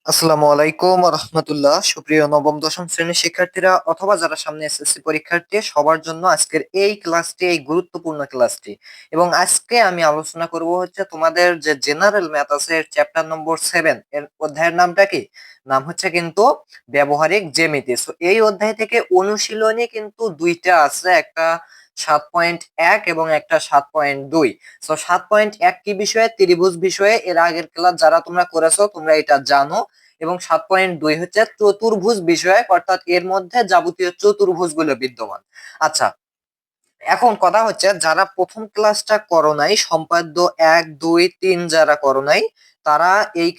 আসসালামু আলাইকুম রহমতুল্লাহ। সুপ্রিয় নবম দশম শ্রেণীর শিক্ষার্থীরা অথবা যারা সামনে এসএসসি পরীক্ষার্থী সবার জন্য আজকের এই ক্লাসটি, এই গুরুত্বপূর্ণ ক্লাসটি। এবং আজকে আমি আলোচনা করব হচ্ছে তোমাদের যে জেনারেল ম্যাথ আছে চ্যাপ্টার নম্বর 7 এর অধ্যায়ের নামটা কি? নাম হচ্ছে কিন্তু ব্যবহারিক জ্যামিতি। সো এই অধ্যায় থেকে অনুশীলনী কিন্তু দুইটা আছে, একটা 7.1 এবং একটা 7.2। সো 7.1 কি বিষয়ে? ত্রিভুজ বিষয়ে। এর আগের ক্লাস যারা তোমরা করেছো তোমরা এটা জানো। এবং 7.2 হচ্ছে চতুর্ভুজ বিষয়ক, অর্থাৎ এর মধ্যে যাবতীয় চতুর্ভুজ গুলো বিদ্যমান। আচ্ছা, এখন কথা হচ্ছে যারা প্রথম ক্লাসটা করো নাই, সম্পাদ্য 1 2 3 যারা করো নাই, তারা এই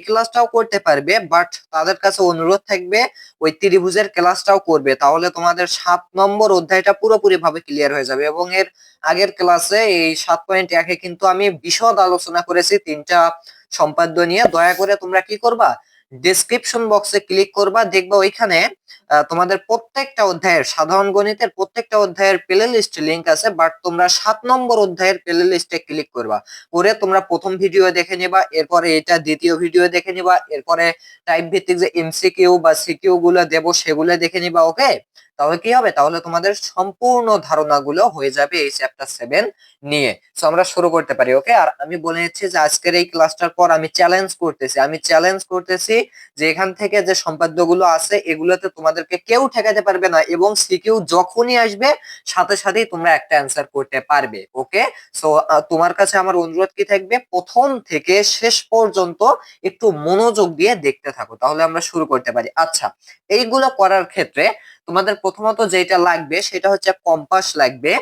ক্লাসটাও করতে পারবে, বাট তাদের কাছে অনুরোধ থাকবে ওই ত্রিভুজের ক্লাসটাও করবে, তাহলে তোমাদের 7 নম্বর অধ্যায়টা পুরোপুরি ভাবে ক্লিয়ার হয়ে যাবে। এবং এর আগের ক্লাসে এই 7.1-এ কিন্তু আমি বিশদ আলোচনা করেছি তিনটা সম্পাদ্য নিয়ে। দয়া করে তোমরা কি করবা, ডেসক্রিপশন বক্সে ক্লিক করবা, দেখবা ওইখানে তোমাদের প্রত্যেকটা অধ্যায়ের, সাধারণ গণিতের প্রত্যেকটা অধ্যায়ের প্লে লিস্ট লিংক আছে। বাট তোমরা 7 নম্বর অধ্যায়ের প্লে লিস্টে ক্লিক করবা, করে তোমরা প্রথম ভিডিও দেখে নিবা, এরপরে এটা দ্বিতীয় ভিডিও দেখে নিবা, এরপরে টাইপ ভিত্তিক যে এমসিকিউ বা সিকিউ গুলো দেব সেগুলো দেখে নিবা। ওকে, তাহলে কি হবে, তাহলে তোমাদের সম্পূর্ণ ধারণাগুলো হয়ে যাবে এই চ্যাপ্টার 7 নিয়ে। সো আমরা শুরু করতে পারি। ওকে, আর আমি বলে নিচ্ছি যে আজকের এই ক্লাসটার পর আমি চ্যালেঞ্জ করতেছি যে এখান থেকে যে সম্পাদ্যগুলো আছে এগুলোতে তোমাদেরকে কেউ ঠেকাতে পারবে না, এবং সিকিউ যখনই আসবে সাথে সাথেই তোমরা একটা অ্যান্সার করতে পারবে। ওকে, সো তোমার কাছে আমার অনুরোধ কি থাকবে, প্রথম থেকে শেষ পর্যন্ত একটু মনোযোগ দিয়ে দেখতে থাকো, তাহলে আমরা শুরু করতে পারি। আচ্ছা, এইগুলো করার ক্ষেত্রে তোমাদের প্রথমত যেটা লাগবে সেটা হচ্ছে কম্পাস লাগবে।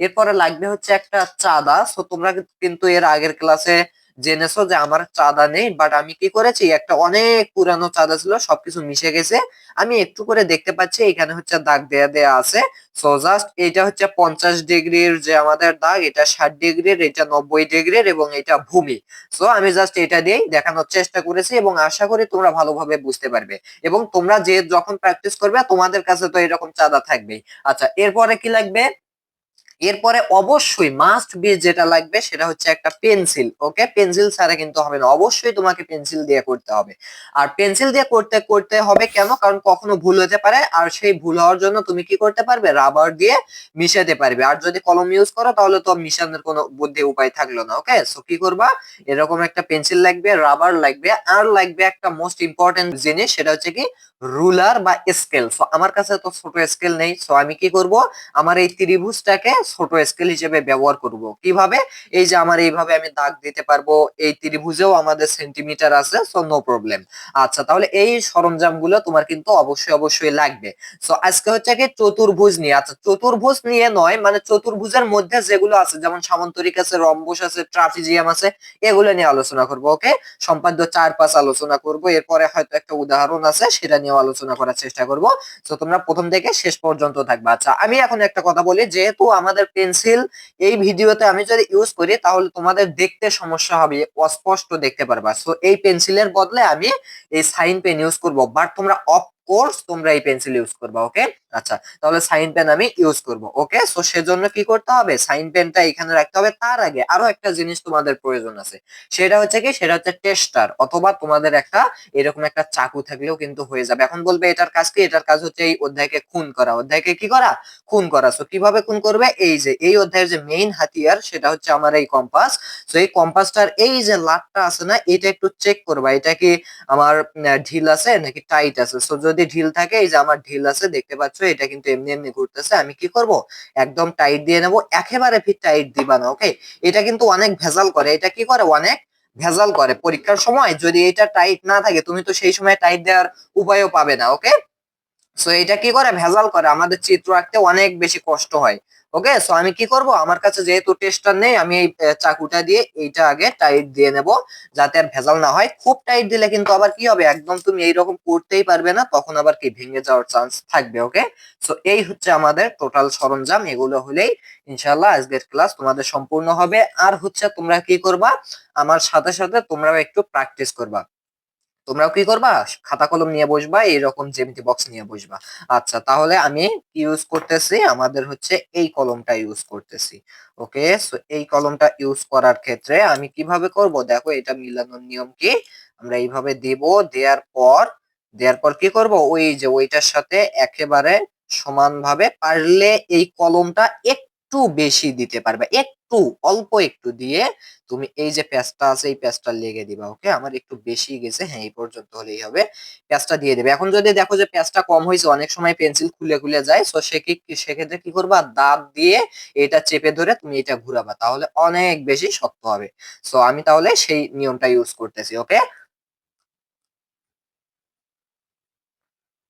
এরপরে লাগবে হচ্ছে একটা চাঁদা। সো তোমরা কিন্তু এর আগের ক্লাসে জেনেছো যে আমার চাঁদা নেই, বাট আমি কি করেছি, একটা অনেক পুরানো চাঁদা ছিল, সবকিছু মিশে গেছে। আমি একটু করে দেখতে পাচ্ছি এখানে হচ্ছে দাগ দেয়া দেয়া আছে। সো জাস্ট এটা হচ্ছে 50 ডিগ্রির যে আমাদের দাগ, এটা 60 ডিগ্রির, এটা 90 ডিগ্রির, এবং এটা ভূমি। সো আমি জাস্ট এটা দিয়েই দেখানোর চেষ্টা করেছি, এবং আশা করি তোমরা ভালোভাবে বুঝতে পারবে। এবং তোমরা যে যখন প্র্যাকটিস করবে তোমাদের কাছে তো এরকম চাঁদা থাকবেই। আচ্ছা, এরপরে কি লাগবে? এরপরে অবশ্যই মাস্ট বি যেটা লাগবে সেটা হচ্ছে একটা পেন্সিল। ওকে, পেন্সিল ছাড়া কিন্তু হবে না, অবশ্যই তোমাকে পেন্সিল দিয়ে করতে হবে। আর পেন্সিল দিয়ে করতে করতে হবে কেন? কারণ কখনো ভুল হতে পারে, আর সেই ভুল হওয়ার জন্য তুমি কি করতে পারবে, রাবার দিয়ে মিশাতে পারবে। আর যদি কলম ইউজ করো তাহলে তো মিশানোর কোনো বুদ্ধি উপায় থাকলো না। ওকে, সো কি করবা, এরকম একটা পেন্সিল লাগবে, রাবার লাগবে, আর লাগবে একটা মোস্ট ইম্পর্টেন্ট জিনিস, সেটা হচ্ছে কি রুলার বা স্কেল। সো আমার কাছে তো ছোট স্কেল নেই, সো আমি কি করব, আমার এই ত্রিভুজটাকে ছোট স্কেল হিসেবে ব্যবহার করব। কিভাবে? এই যে আমার এইভাবে আমি দাগ দিতে পারবো, এই ত্রিভুজেও আমাদের সেন্টিমিটার আছে, সো নো প্রবলেম। আচ্ছা, তাহলে এই সরঞ্জামগুলো তোমার কিন্তু অবশ্যই অবশ্যই লাগবে। সো আজকে হচ্ছে কি চতুর্ভুজ নিয়ে। আচ্ছা, চতুর্ভুজ নিয়ে নয়, মানে চতুর্ভুজের মধ্যে যেগুলো আছে, যেমন সামান্তরিক আছে, রম্বস আছে, ট্রাপিজিয়াম আছে, এগুলো নিয়ে আলোচনা করব। ওকে, সম্পাদ্য 4 5 আলোচনা করব, এরপরে হয়তো একটা উদাহরণ আছে সেটা নিয়ে আলোচনা করার চেষ্টা করব। তো তোমরা প্রথম থেকে শেষ পর্যন্ত থাকবে। আচ্ছা, আমি এখন একটা কথা বলি, যেহেতু আমাদের পেন্সিল এই ভিডিওতে আমি যদি ইউজ করি তাহলে তোমাদের দেখতে সমস্যা হবে, অস্পষ্ট দেখতে পারবা। সো এই পেন্সিলের বদলে আমি এই সাইন পেন ইউজ করব, বাট তোমরা অফ কোর্স তোমরা এই পেন্সিল ইউজ করবা। ওকে, আচ্ছা, তাহলে সাইন পেন আমি ইউজ করব। ওকে, সো সেজন্য কি করতে হবে, সাইন পেনটা এখানে রাখতে হবে। তার আগে আরো একটা জিনিস তোমাদের প্রয়োজন আছে, সেটা হচ্ছে কি, সেটা হচ্ছে টেস্টার, অথবা তোমাদের একটা এরকম একটা চাকু থাকলেও কিন্তু হয়ে যাবে। এখন বলবে এটার কাজ কি? এটার কাজ হচ্ছে এই অধ্যায়কে খুন করা। অধ্যায়কে কি করা? খুন করা। সো কিভাবে খুন করবে, এই যে এই অধ্যায়ের যে মেইন হাতিয়ার সেটা হচ্ছে আমার এই কম্পাস। সো এই কম্পাসটার এই যে লাটটা আছে না, এটা একটু চেক করবা, এটা কি আমার ঢিল আছে নাকি টাইট আছে। সো যদি ঢিল থাকে, এই যে আমার ঢিল আছে দেখতে পাচ্ছ, এটা কিন্তু এমনি এমনি ঘুরতেছে, আমি কি করব, একদম টাইট দিয়ে নেব। একেবারে ফিট টাইট দিবা না। ওকে, এটা কিন্তু অনেক ভেজাল করে, এটা কি করে, অনেক ভেজাল করে। পরীক্ষার সময় যদি এটা টাইট না থাকে তুমি তো সেই সময় টাইট দেওয়ার উপায়ও পাবে না। ওকে, সো এটা কি করে, ভেজাল করে, আমাদের চিত্র আঁকতে অনেক বেশি কষ্ট হয়। ওকে, সো আমি কি করব, আমার কাছে যেহেতু টেস্টার নেই, আমি এই চাকুটা দিয়ে এইটা আগে টাইট দিয়ে নেব, যাতে আর ভেজাল না হয়। খুব টাইট দিলে কিন্তু আবার কি হবে, একদম তুমি এইরকম করতেই পারবে না, তখন আবার কি ভেঙে যাওয়ার চান্স থাকবে। ওকে, সো এই হচ্ছে আমাদের টোটাল সরঞ্জাম, এগুলো হলেই ইনশাল্লাহ আজকের ক্লাস তোমাদের সম্পূর্ণ হবে। আর হচ্ছে তোমরা কি করবা, আমার সাথে সাথে তোমরাও একটু প্র্যাকটিস করবা। তোমরাও কি করবা, খাতা কলম নিয়ে বসবা, এইরকম জ্যামিতি বক্স নিয়ে বসবা। আচ্ছা, তাহলে আমি কি ইউজ করতেছি, আমাদের হচ্ছে এই কলমটা ইউজ করতেছি। ওকে, সো এই কলমটা ইউজ করার ক্ষেত্রে আমি কিভাবে করব, দেখো এটা মিলানোর নিয়ম কি, আমরা এইভাবে দিব। দেওয়ার পর কি করব, ওই যে ওইটার সাথে একেবারে সমানভাবে, পারলে এই কলমটা একটু বেশি দিতে পারবে, একটু অল্প একটু দিয়ে তুমি এই যে পেঁচটা আছে এই পেঁচটা লেগে দিবা। ওকে, আমার একটু বেশি গেছে, হ্যাঁ এই পর্যন্ত হলেই হবে। পেঁচটা দিয়ে দেবে। এখন যদি দেখো যে পেঁচটা কম হয়েছে, অনেক সময় পেন্সিল খুলে খুলে যায়, তো সেক্ষেত্রে কি করবা, দাঁত দিয়ে এটা চেপে ধরে তুমি এটা ঘুরাবা, তাহলে অনেক বেশি শক্ত হবে। সো আমি তাহলে সেই নিয়মটা ইউজ করতেছি। ওকে,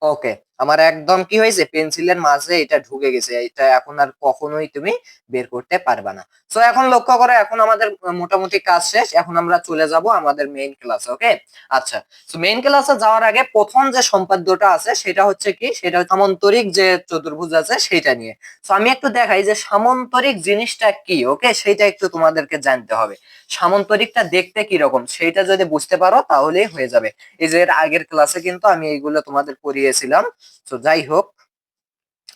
ওকে, আমার একদম কি হয়েছে, পেন্সিলের মাঝে এটা ঢুকে গেছে, এটা এখন আর কখনোই তুমি বের করতে পারবে না। তো এখন লক্ষ্য করো, এখন আমাদের মোটামুটি কাজ শেষ, এখন আমরা চলে যাব আমাদের মেইন ক্লাসে। ওকে, আচ্ছা, তো মেইন ক্লাসে যাওয়ার আগে প্রথম যে সম্পাদ্যটা আছে সেটা হচ্ছে কি, সেটা হচ্ছে সামান্তরিক যে চতুর্ভুজ আছে সেটা নিয়ে। তো আমি একটু দেখাই যে সামান্তরিক জিনিসটা কি। ওকে, সেটা একটু তোমাদেরকে জানতে হবে। সামান্তরিকটা দেখতে কি রকম সেটা যদি বুঝতে পারো তাহলেই হয়ে যাবে। এই যে এর আগের ক্লাসে কিন্তু আমি এইগুলো তোমাদের পড়িয়েছিলাম। তো যাই হোক,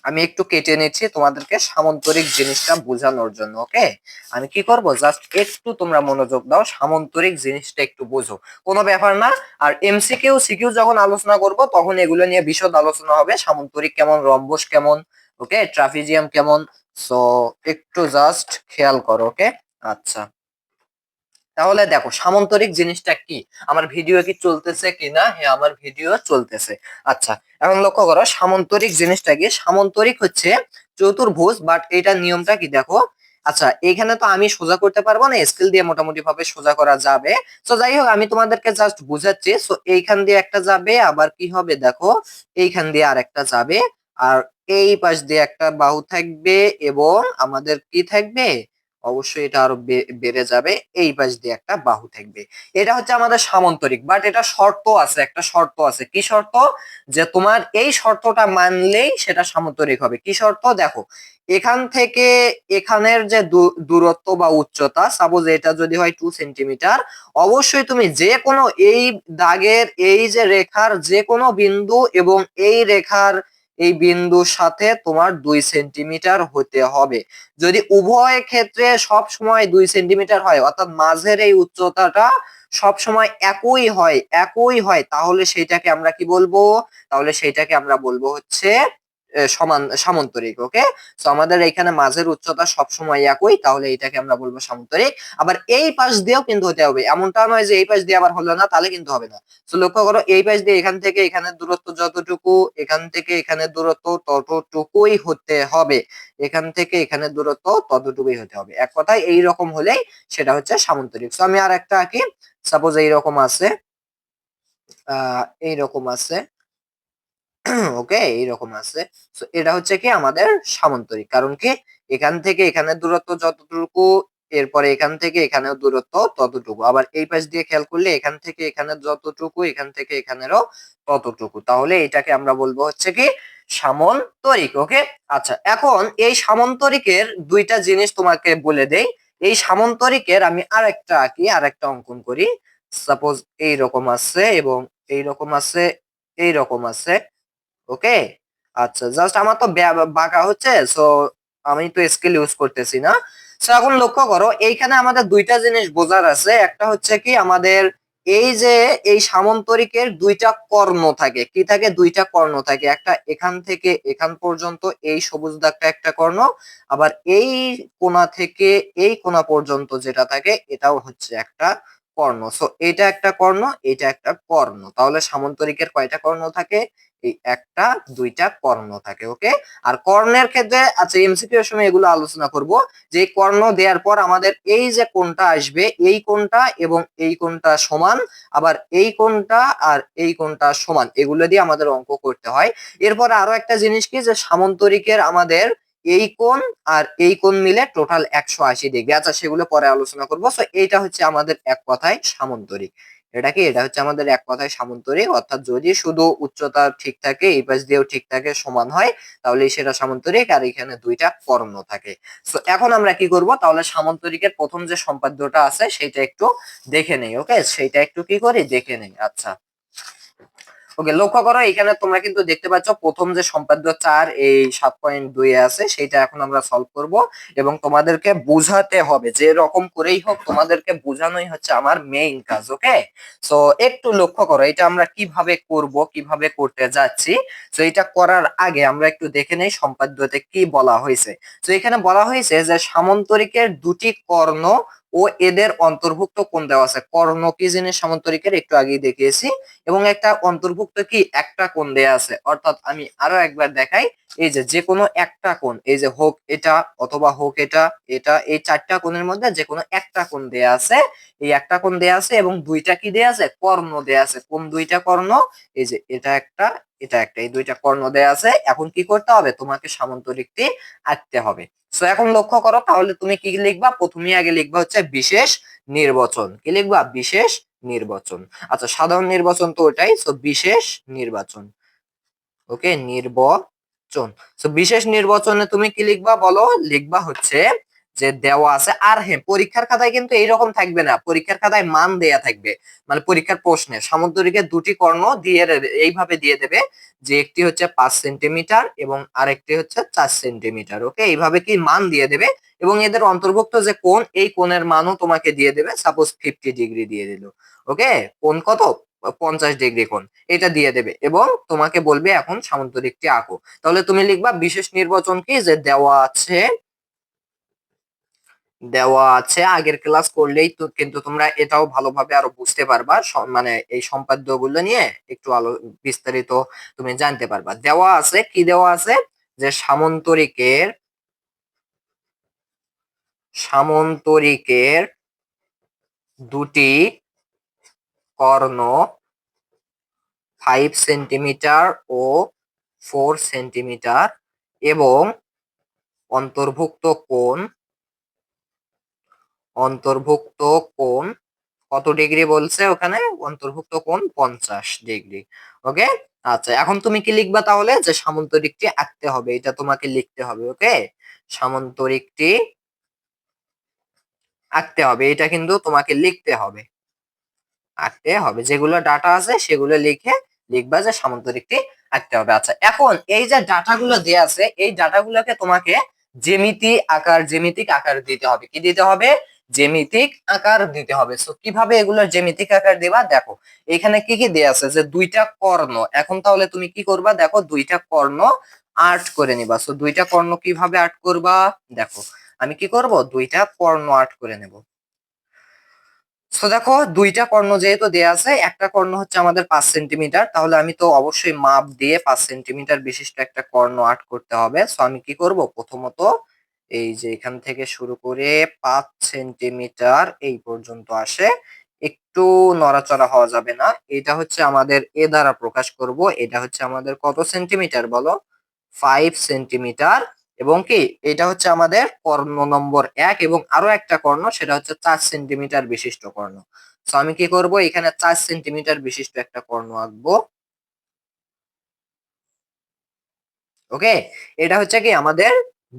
আমি একটু কেটে নিচ্ছি তোমাদেরকে সামান্তরিক জিনিসটা বোঝানোর জন্য। ওকে, আমি কি করব, জাস্ট একটু তোমরা মনোযোগ দাও, সামান্তরিক জিনিসটা একটু বোঝো, কোনো ব্যাপার না। আর এমসিকিউ সিকিউ যখন আলোচনা করব তখন এগুলো নিয়ে বিশদ আলোচনা হবে, সামান্তরিক কেমন, রম্বস কেমন, ওকে, ট্রাপিজিয়াম কেমন। সো একটু জাস্ট খেয়াল করো। ওকে, আচ্ছা, তাহলে দেখো সামান্তরিক জিনিসটা কি। আমার ভিডিও কি চলতেছে কিনা? হ্যাঁ, আমার ভিডিও চলতেছে। আচ্ছা, এখন লক্ষ্য করো সামান্তরিক জিনিসটা কি। সামান্তরিক হচ্ছে চতুর্ভুজ, বাট এটার নিয়মটা কি দেখো। আচ্ছা, এখানে তো আমি সোজা করতে পারবো না, স্কেল দিয়ে মোটামুটি ভাবে সোজা করা যাবে। তো যাই হোক, আমি তোমাদেরকে জাস্ট বুঝাচ্ছি। সো এইখান দিয়ে একটা যাবে, আবার কি হবে দেখো, এইখান দিয়ে আর একটা যাবে, আর এই পাশ দিয়ে একটা বাহু থাকবে, এবং আমাদের কি থাকবে, অবশ্যই এটা আরো বেড়ে যাবে, এই পাশ দিয়ে একটা বাহু থাকবে। এটা হচ্ছে আমাদের সামান্তরিক, বাট এটা শর্ত আছে, একটা শর্ত আছে। কি শর্ত? যে তোমার এই শর্তটা মানলেই সেটা সামান্তরিক হবে। কি শর্ত দেখো, এখান থেকে এখানের যে দূরত্ব বা উচ্চতা, সাপোজ এটা যদি হয় 2 সেন্টিমিটার, অবশ্যই তুমি যে কোনো এই দাগের এই যে রেখার যে কোনো বিন্দু এবং এই রেখার এই বিন্দুর সাথে তোমার 2 সেন্টিমিটার হতে হবে। যদি উভয় ক্ষেত্রে সব সময় 2 সেন্টিমিটার হয়, অর্থাৎ মাঝের এই উচ্চতাটা সব সময় একই হয়, তাহলে সেইটাকে আমরা কি বলবো, তাহলে সেইটাকে আমরা বলবো হচ্ছে সামান্তরিক। ওকে, তো আমাদের এখানে মাঝের উচ্চতা সব সময় একই, তাহলে এটাকে আমরা বলবো সামান্তরিক। আবার এই পাশ দিয়েও কিন্তু হতে হবে, এমনটা নয় যে এই পাশ দিয়ে আবার হলো না, তাহলে কিন্তু হবে না। তো লক্ষ্য করো, এই পাশ দিয়ে এখান থেকে এখানের দূরত্ব যতটুকু, এখান থেকে এখানের দূরত্ব ততটুকুই হতে হবে, এখান থেকে এখানের দূরত্ব ততটুকুই হতে হবে। এক কথায় এইরকম হলেই সেটা হচ্ছে সামান্তরিক। তো আমি আর একটা আঁকি, সাপোজ এইরকম আছে, এইরকম আছে, ওকে, এইরকম আছে। তো এটা হচ্ছে কি আমাদের সামান্তরিক, কারণ কি, এখান থেকে এখানের দূরত্ব যতটুকু, এরপরে এখান থেকে এখানেও দূরত্ব ততটুকু, আবার এই পাশ দিয়ে খেয়াল করলে এখান থেকে এখানের যতটুকু, এখান থেকে এখানেরও ততটুকু, তাহলে এটাকে আমরা বলবো হচ্ছে কি সামান্তরিক। ওকে, আচ্ছা, এখন এই সামান্তরিকের দুইটা জিনিস তোমাকে বলে দেই। এই সামান্তরিকের আমি আরেকটা আঁকি, আরেকটা অঙ্কন করি। সাপোজ এইরকম আছে, এবং এইরকম আছে, এইরকম আছে। ওকে, আচ্ছা, জাস্ট আমার তো বাঁকা হচ্ছে, সো আমি তো স্কেল ইউজ করতেছি না। সো এখন লক্ষ্য করো, এইখানে আমাদের দুইটা জিনিস বোঝার আছে। একটা হচ্ছে কি, আমাদের এই যে এই সামান্তরিকের দুইটা কর্ণ থাকে, কি থাকে, দুইটা কর্ণ থাকে। একটা এখান থেকে এখান পর্যন্ত এই সবুজ দাগটা একটা কর্ণ, আবার এই কোণা থেকে এই কোণা পর্যন্ত যেটা থাকে এটাও হচ্ছে একটা কর্ণ। সো এটা একটা কর্ণ, এটা একটা কর্ণ, তাহলে সামান্তরিকের কয়টা কর্ণ থাকে, এই একটা দুইটা কর্ণ থাকে। ওকে, আর কর্ণের ক্ষেত্রে, আচ্ছা এমসিকিউ এর সময় এগুলো আলোচনা করব, যে কর্ণ দেওয়ার পর আমাদের এই যে কোণটা আসবে, এই কোণটা এবং এই কোণটা সমান, আবার এই কোণটা আর এই কোণটা সমান, এগুলো দিয়ে আমাদের অঙ্ক করতে হয়। এরপর আরো একটা জিনিস কি, যে সামান্তরিকের আমাদের এই কোণ আর এই কোণ মিলে টোটাল 180 ডিগ্রি। আচ্ছা, সেগুলো পরে আলোচনা করবো। তো এইটা হচ্ছে আমাদের এক কথায় সামান্তরিক। এটা কি, এটা হচ্ছে আমাদের এক কথায় সামান্তরিক, অর্থাৎ যদি শুধু উচ্চতা ঠিক থাকে, এই পাশ দিয়েও ঠিক থাকে, সমান হয়, তাহলে সেটা সামান্তরিক, আর এখানে দুইটা কর্ণ থাকে। তো এখন আমরা কি করব, তাহলে সামান্তরিকের প্রথম যে সম্পাদ্যটা আছে সেটা একটু দেখে নেই। ওকে, সেটা একটু কি করি, দেখে নেই। আচ্ছা, ওকে, লক্ষ্য করো এখানে তোমরা কিন্তু দেখতে পাচ্ছ প্রথম যে সম্পাদ্য 4 এই 7.2 এ আছে সেটা এখন আমরা সলভ করব এবং তোমাদেরকে বোঝাতে হবে, যে রকম করেই হোক তোমাদেরকে বোঝানোই হচ্ছে আমার মেইন কাজ। ওকে, সো একটু লক্ষ্য করো এটা আমরা কিভাবে করব, কিভাবে করতে যাচ্ছি। তো এটা করার আগে আমরা একটু দেখে নেই সম্পাদ্যতে কি বলা হয়েছে। তো এখানে বলা হয়েছে যে সামন্তরিকের দুটি কর্ণ ও এদের অন্তর্ভুক্ত কোণ দেওয়া আছে। কর্ণ কি জিনিস সামন্তরিকের একটু আগেই দেখিয়েছি, এবং একটা অন্তর্ভুক্ত কি একটা কোণ দেয়া আছে। অর্থাৎ আমি আরো একবার দেখাই, এই যে যে কোনো একটা কোণ, এই যে হোক এটা অথবা হোক এটা, এটা এই চারটা কোণের মধ্যে যে কোনো একটা কোণ দেয়া আছে। এই একটা কোণ দেয়া আছে এবং দুইটা কি দেয়া আছে, কর্ণ দেয়া আছে। কোন দুইটা কর্ণ, এই যে এটা একটা এটা একটা, এই দুইটা কর্ণ দেয়া আছে। এখন কি করতে হবে, তোমাকে সামান্তরিকটি আঁকতে হবে। সো এখন লক্ষ্য করো, তাহলে তুমি কি লিখবা, প্রথমে আগে লিখবা হচ্ছে বিশেষ নির্বাচন। কি লিখবা, বিশেষ নির্বাচন। আচ্ছা, সাধারণ নির্বাচন তো ওটাই, সো বিশেষ নির্বাচন। ওকে, নির্বাচন। সো বিশেষ নির্বাচনে তুমি কি লিখবা বলো, লিখবা হচ্ছে যে দেওয়া আছে। আর হ্যাঁ, পরীক্ষার খাতায় কিন্তু এইরকম থাকবে না, পরীক্ষার খাতায় মান দেয়া থাকবে। মানে পরীক্ষার প্রশ্নে সামুদ্রিকের দুটি কর্ণ দিয়ে এইভাবে দিয়ে দেবে যে একটি হচ্ছে 5 সেন্টিমিটার এবং আরেকটি হচ্ছে 4 সেন্টিমিটার। ওকে, এইভাবে কি মান দিয়ে দেবে এবং এদের অন্তর্ভুক্ত যে কোণ, এই কোণের মানও তোমাকে দিয়ে দেবে। সাপোজ 50 ডিগ্রি দিয়ে দিল। ওকে, কোণ কত, 50 ডিগ্রি কোণ, এটা দিয়ে দেবে এবং তোমাকে বলবে এখন সামান্তরিকটি আঁকো। তাহলে তুমি লিখবা বিশেষ নির্বাচন কি, যে দেওয়া আছে, দেওয়া আছে। আগের ক্লাস করলেই তো কিন্তু তোমরা এটাও ভালোভাবে আরো বুঝতে পারবা, মানে এই সম্পাদ্য গুলো নিয়ে একটু আলো বিস্তারিত তুমি জানতে পারবা। দেওয়া আছে, কি দেওয়া আছে, যে সামন্তরিকের দুটি কর্ণ 5 সেন্টিমিটার ও 4 সেন্টিমিটার এবং অন্তর্ভুক্ত কোণ, অন্তর্ভুক্ত কোণ কত ডিগ্রি বলছে ওখানে, অন্তর্ভুক্ত কোণ 50 ডিগ্রি। ওকে, আচ্ছা এখন তুমি কি লিখবা তাহলে, যে সামান্তরিকটি আঁকতে হবে, এটা তোমাকে লিখতে হবে। ওকে, সামান্তরিকটি আঁকতে হবে, এটা কিন্তু তোমাকে লিখতে হবে, আঁকতে হবে। যেগুলো ডাটা আছে সেগুলো লিখে লিখবা যে সামান্তরিকটি আঁকতে হবে। আচ্ছা, এখন এই যে ডাটাগুলো দেয়া আছে, এই ডাটাগুলোকে তোমাকে জ্যামিতিক আকার দিতে হবে। কি দিতে হবে, জ্যামিতিক আকার দিতে হবে। সো কিভাবে এগুলোর জ্যামিতিক আকার দিবা, দেখো এখানে কি কি দেয়া আছে, যে দুইটা কর্ণ। এখন তাহলে তুমি কি করবা, দেখো দুইটা কর্ণ আর্ট করে নিবা। সো দুইটা কর্ণ কিভাবে আর্ট করবা, দেখো আমি কি করব, দুইটা কর্ণ আর্ট করে নেব। তো দেখো দুইটা কর্ণ যেহেতু দেয়া আছে, একটা কর্ণ হচ্ছে আমাদের 5 সেন্টিমিটার, তাহলে আমি তো অবশ্যই মাপ দিয়ে 5 সেন্টিমিটার বিশিষ্ট একটা কর্ণ আর্ট করতে হবে। সো আমি কি করব, প্রথমত এই যে এখান থেকে শুরু করে 5 সেন্টিমিটার এই পর্যন্ত আসে, একটু নড়াচড়া হওয়া যাবে না। এটা হচ্ছে আমাদের এ দ্বারা প্রকাশ করব, এটা হচ্ছে আমাদের কত সেন্টিমিটার বলো, 5 সেন্টিমিটার। এবং কি এটা হচ্ছে আমাদের কর্ণ নম্বর 1 এবং আরো একটা কর্ণ, সেটা হচ্ছে 4 সেন্টিমিটার বিশিষ্ট কর্ণ। তো আমি কি করব, এখানে 4 সেন্টিমিটার বিশিষ্ট একটা কর্ণ আঁকবো। ওকে, এটা হচ্ছে কি আমাদের